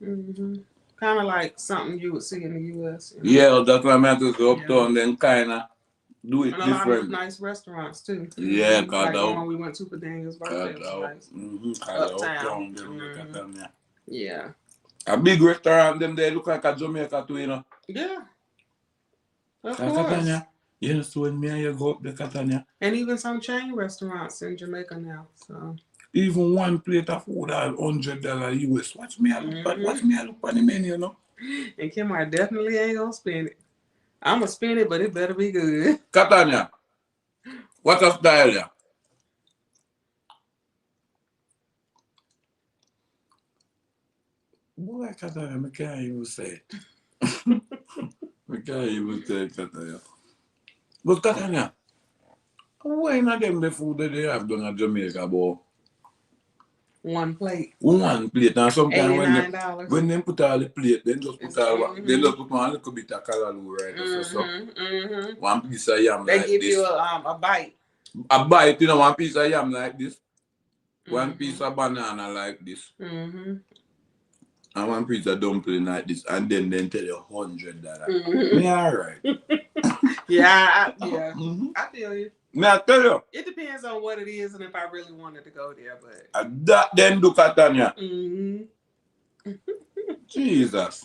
Kind of like something you would see in the U.S. Yeah, that's why I meant to go uptown, then kind of do it and different. A lot of nice restaurants too. Yeah, like the one we went to for Daniel's birthday was nice. Uptown. Yeah. A big restaurant, them they look like a Jamaica too, you know. Yeah. Of course. Catania. You know, so when me and you go up the Catania. And even some chain restaurants in Jamaica now. So even one plate of food at $100 US. Watch me look on the menu, you know. And Kimar definitely ain't gonna spend it. I'm gonna spend it, but it better be good. Catania, what's a style there? Boy, Katanya, I can't even say it. I can't even say it, Katanya. But Katanya, why not them the food that they have done at Jamaica, boy? One plate, One plate. And sometimes $89. when they put all the plate, then just put It's, all they just put one little bit of callaloo right there. So one piece of yam They like give this. you a bite. A bite, you know, one piece of yam like this. One piece of banana like this. Mm-hmm. And one piece of dumpling like this. And then tell you $100. Mm-hmm. Me alright. Yeah, yeah. Mm-hmm. I feel you. Me I tell you. It depends on what it is and if I really wanted to go there, but That then do Katanya. Jesus.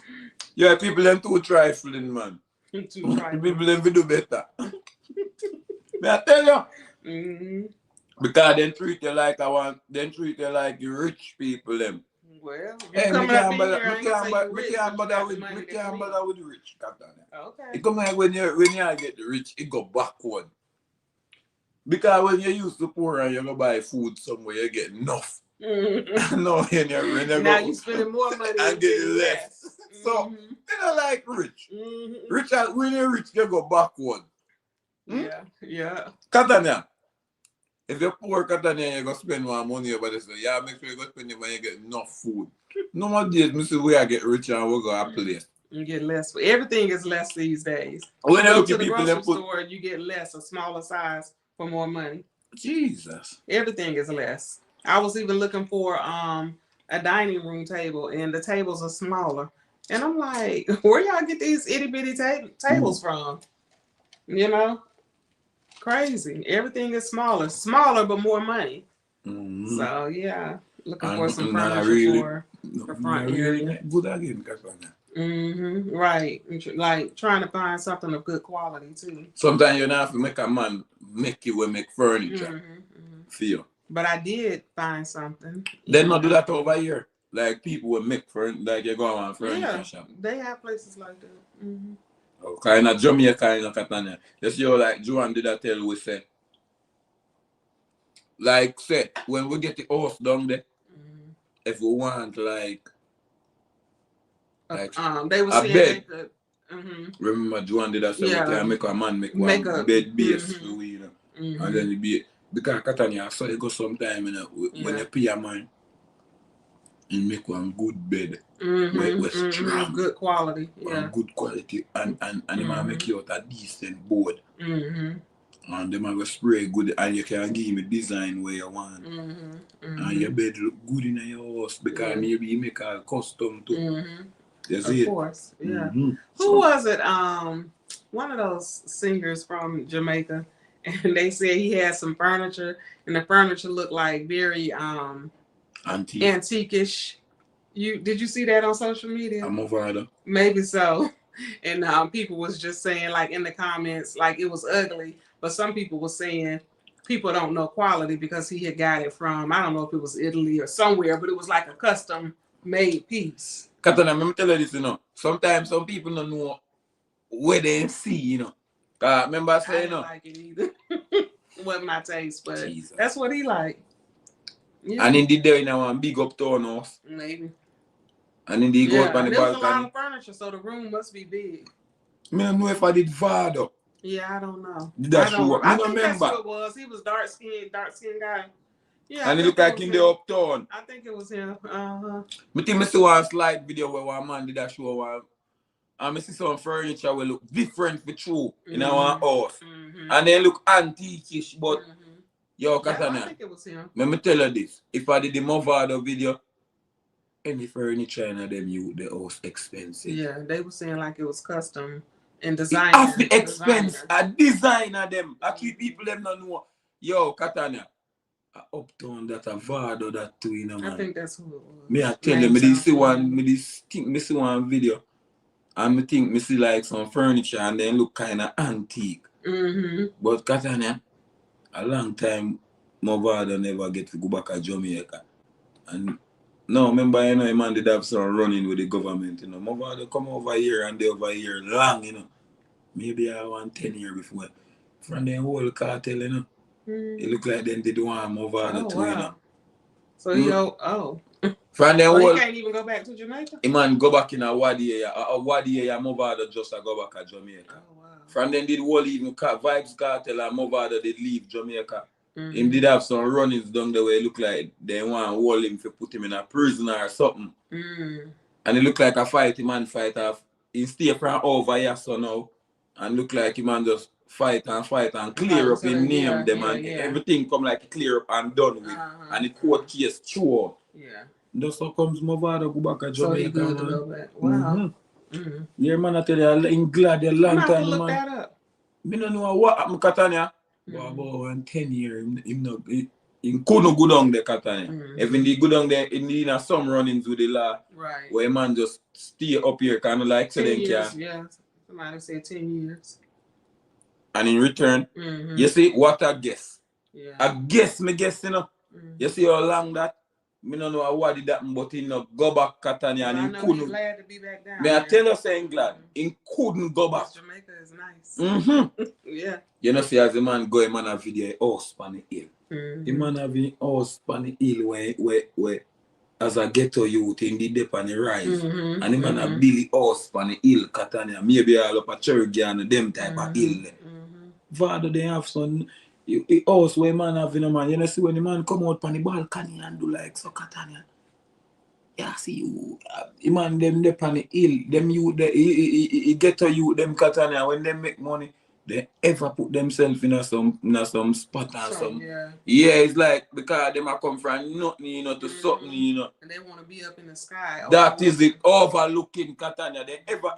Yeah, people them too trifling, man. Too trifling. People them will do better. Me I tell you. Because then treat you like then treat you like the rich people them. Well, Hey, coming up in here, we can't bother with the rich, Katanya. Okay. It come like when you get the rich, it go backward. Because when you used to poor and you go buy food somewhere, you get enough. No, when you now you spending more money and get less. So they don't like rich. Rich, when you're rich, you go backward. Yeah. Katanya, if you're poor, Katanya, you go spend more money over this. Yeah, make sure you go spend it when you get enough food. No more days, me see where I get rich and we go a place. You get less. Everything is less these days. When you you go look to at the people, grocery store, you get less, a smaller size for more money. Jesus. Everything is less. I was even looking for a dining room table, and the tables are smaller. And I'm like, where y'all get these itty bitty tables from? You know, crazy. Everything is smaller but more money. So yeah, looking for some furniture for front area. Good again, Katanya. Right. Like trying to find something of good quality too. Sometimes you don't have to make a man make you make furniture for you. But I did find something. They not do that over here. Like people will make furniture, like you go on furniture shop. They have places like that. Okay, in Jamaica, in Katanya. You see how like Joan did that tell we say. Like say, when we get the house down there, if we want like they were saying bed. they could. Remember Joan did that say we can make a man make one bed base for we, you know. And then it be because Katanya, so you go sometime, you know, when you pay a man, you make one good bed. With strong. Good quality. Yeah. Good quality and you might make you out a decent board. And they might spray good and you can give me design where you want. And your bed look good in your house because maybe you make a custom too. Of course. Yeah. Who was it? One of those singers from Jamaica, and they said he had some furniture, and the furniture looked like very antique-ish. Did you see that on social media? I'm over there. Maybe so. And people was just saying, like in the comments, like it was ugly. But some people were saying people don't know quality because he had got it from, I don't know if it was Italy or somewhere, but it was like a custom made piece. Katana, let me tell you this, you know. Sometimes some people don't know where they see, you know. Remember I said, I didn't like it either. It wasn't my taste, but Jesus. That's what he liked. Yeah. And in the day, you know, one big uptown house. Maybe. And in the go up on the balcony. There was a lot of furniture, so the room must be big. I don't know if I did Vado. Yeah, I don't know. I think that's who it was. He was dark skinned guy. Yeah. And he looked like in the uptown. I think it was him. I think I see one slide video where one man did a show one. And I see some furniture will look different for true in our house. And they look antique-ish, but yo, Katana, I think it was him. Let me tell you this. If I did the Movado video, any furniture in them you the house expensive. Yeah, they were saying like it was custom and design. It the expense. A designer them. I keep people them not know. Yo, Katana. Uptown that a Vado that too, you know, man. I think that's who it was. Me I tell you, me see one video. And me think me see like some furniture and then look kinda antique. But Katana, a long time Movado never get to go back to Jamaica. And no, remember, you know, a man did have some running with the government, you know. Movado come over here and they over here long, you know. Maybe I want 10 years before. From the whole cartel, you know. It look like they did one Movado too, you know. So From them Oh, he whole, can't even go back to Jamaica? a man go back in a Wadi area. A Wadi area, Movada just a go back to Jamaica. Oh, wow. From then did whole even Vibes Cartel and Movada did leave Jamaica. Him did have some runnings down the way. Look like they want to hold him to put him in a prison or something. And it look like a man fight off. He stay from over here so now. And look like he man just fight and clear up his name them and everything come like clear up and done with. And the court case true. Yeah. Just so comes Movada go back to Jamaica. So he good to go back. Wow. Yeah, man, I tell you, I'm glad a long time, man. Look that up. I don't know what happened, Catania. But about 10 years, he couldn't go down there, Catania. Even he go down there, he need some runnings with the law. Right. Where man just stay up here, kind of like 10 years, yeah. Somebody say 10 years. And in return, you see, what I guess. Yeah. I guess, you know. You see how long that? I don't know what did that, but he not go back Catania and he couldn't. He's glad to be back down. May I tell you saying glad? He couldn't go back. Jamaica is nice. Yeah. You know, see as the man go, a man have video house on the hill. The man have a house on the hill where as a ghetto youth in the dep on the rise. And the man have Billy house on the hill, Catania. Maybe all up a church and them type of hill. Father, they have some house where man have in a man. You know, see when the man come out on the balcony and do like so, Catania. Yeah, see you. The man them dep on the hill. Them you he ghetto you them Catania when they make money. They ever put themselves in some spot or something. Yeah, it's like because them are come from nothing, you know, to something, you know. And they want to be up in the sky. That is it, overlooking Catania. They ever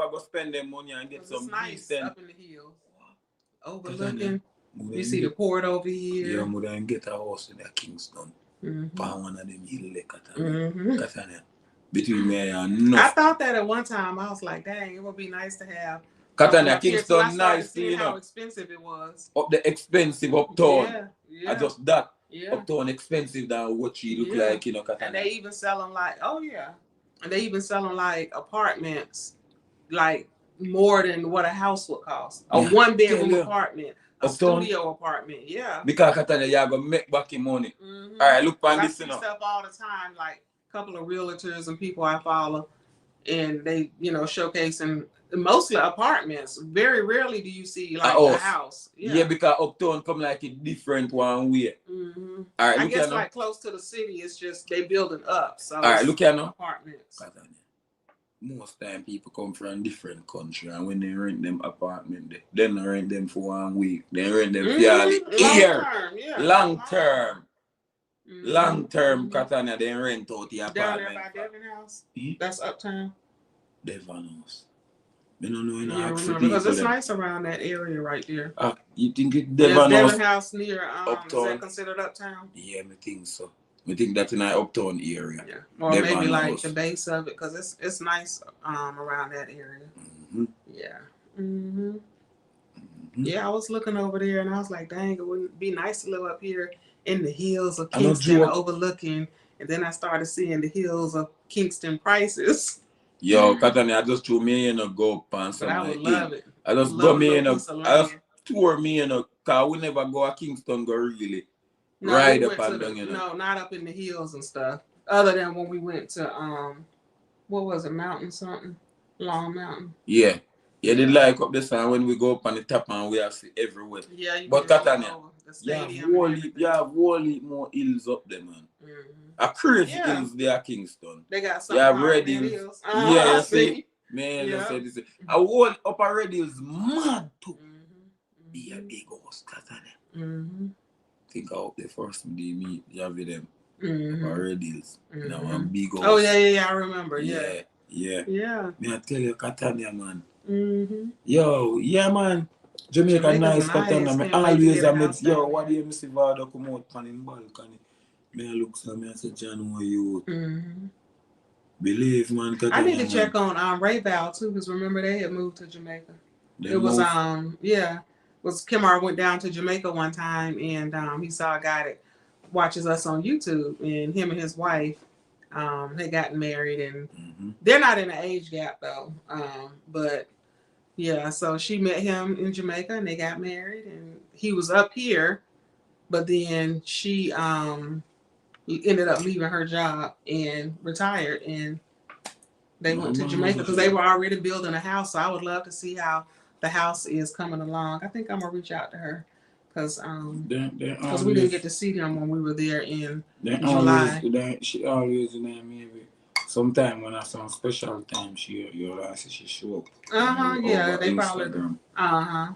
go spend their money and get some nice decent up in the hills. Overlooking. You see the port over here. Yeah, mother and get a house in the Kingston. For one of them hill Catania. Between me and no. I thought that at one time. I was like, dang, it would be nice to have Catania, Kingston, nice, you know. How expensive it was. Up the expensive uptown. Yeah. I just that. Yeah. Uptown expensive than what she look like, you know, Catania. And they even selling like, and they even selling like apartments, like more than what a house would cost. A 1-bedroom apartment, a studio apartment, yeah. Because Catania, you gonna make back your money. All right, look on this, you know. I see stuff all the time, like a couple of realtors and people I follow, and they, you know, showcasing mostly apartments. Very rarely do you see like a house. Yeah, because uptown come like a different one way. All right, I guess like close to the city, it's just they building up. So all right, look at now. Apartments. Most time people come from different country, and when they rent them apartment, they don't rent them for 1 week. They rent them for a year. Long term. Long term, Catania, they rent out the apartment. Down there by Devon House. That's uptown. Devon House. I don't know, you know, because it's nice around that area right there. You think it Devon House near uptown? Is that considered uptown? Yeah, I think so. I think that's in our uptown area. Yeah, or Devon maybe like House. The base of it, because it's nice around that area. Yeah. Yeah, I was looking over there and I was like, dang, it wouldn't be nice to live up here in the hills of Kingston overlooking. And then I started seeing the hills of Kingston prices. Yo, Catania, I just threw me in a go up and something. But I would love it. I just go me in a, I just tour me in a car. We never go to Kingston, go really. No, ride up and down, you know. No, not up in the hills and stuff. Other than when we went to, what was it, Mountain something? Long Mountain. Yeah. Yeah, they like up the sun when we go up on the top and we have see everywhere. Yeah, you but Catania, you have whole more hills up there, man. A crazy hills there at Kingston. They got some red hills. Yeah, you see. Man, you say this. A whole upper red hills mad too. Be a big house, Catania. Think out the first day meet, you have them. Upper red hills. You know, one big house. Oh, yeah, I remember. Yeah. Me I tell you, Catania, man. Yo, yeah, man. Jamaica nice, Catania. Me always I met, yo, what do you see Vado come out on the balcony? Me I look so me I say, John, where you? Believe, man, Catania. I need to check on Ray Val too, because remember they had moved to Jamaica. It was Kimar went down to Jamaica one time and he saw a guy that watches us on YouTube, and him and his wife they got married, and they're not in an age gap though. But yeah, so she met him in Jamaica and they got married, and he was up here, but then she ended up leaving her job and retired, and they went to No, Jamaica because they were already building a house. So I would love to see how the house is coming along. I think I'm gonna reach out to her because we didn't get to see them when we were there in July. She always maybe sometime when I some special time you'll ask she show up. Yeah, they Instagram. probably.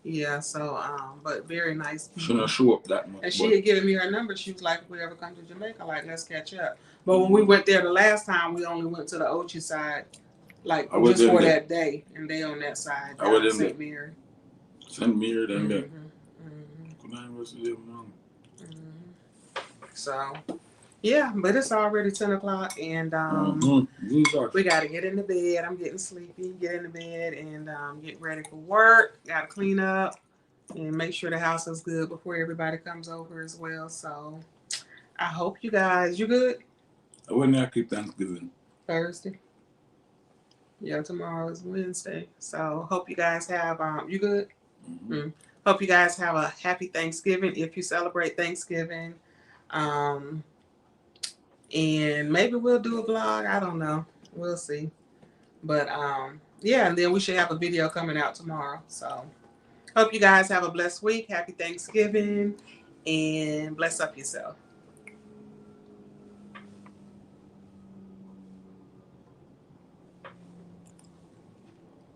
Yeah, so but very nice people. She not show up that much. And she had given me her number. She was like, if we ever come to Jamaica, like, let's catch up. But when we went there the last time, we only went to the Ochi side, like, just for that day. And they on that side, St. Mary. St. Mary, then there. So, yeah, but it's already 10 o'clock, and we got to get in the bed. I'm getting sleepy. Get in the bed and get ready for work. Got to clean up and make sure the house is good before everybody comes over as well. So, I hope you guys, you good? When I keep Thanksgiving? Thursday. Yeah, tomorrow is Wednesday. So, hope you guys have, you good? Hope you guys have a happy Thanksgiving if you celebrate Thanksgiving. And maybe we'll do a vlog. I don't know. We'll see. But yeah, and then we should have a video coming out tomorrow. So hope you guys have a blessed week. Happy Thanksgiving and bless up yourself.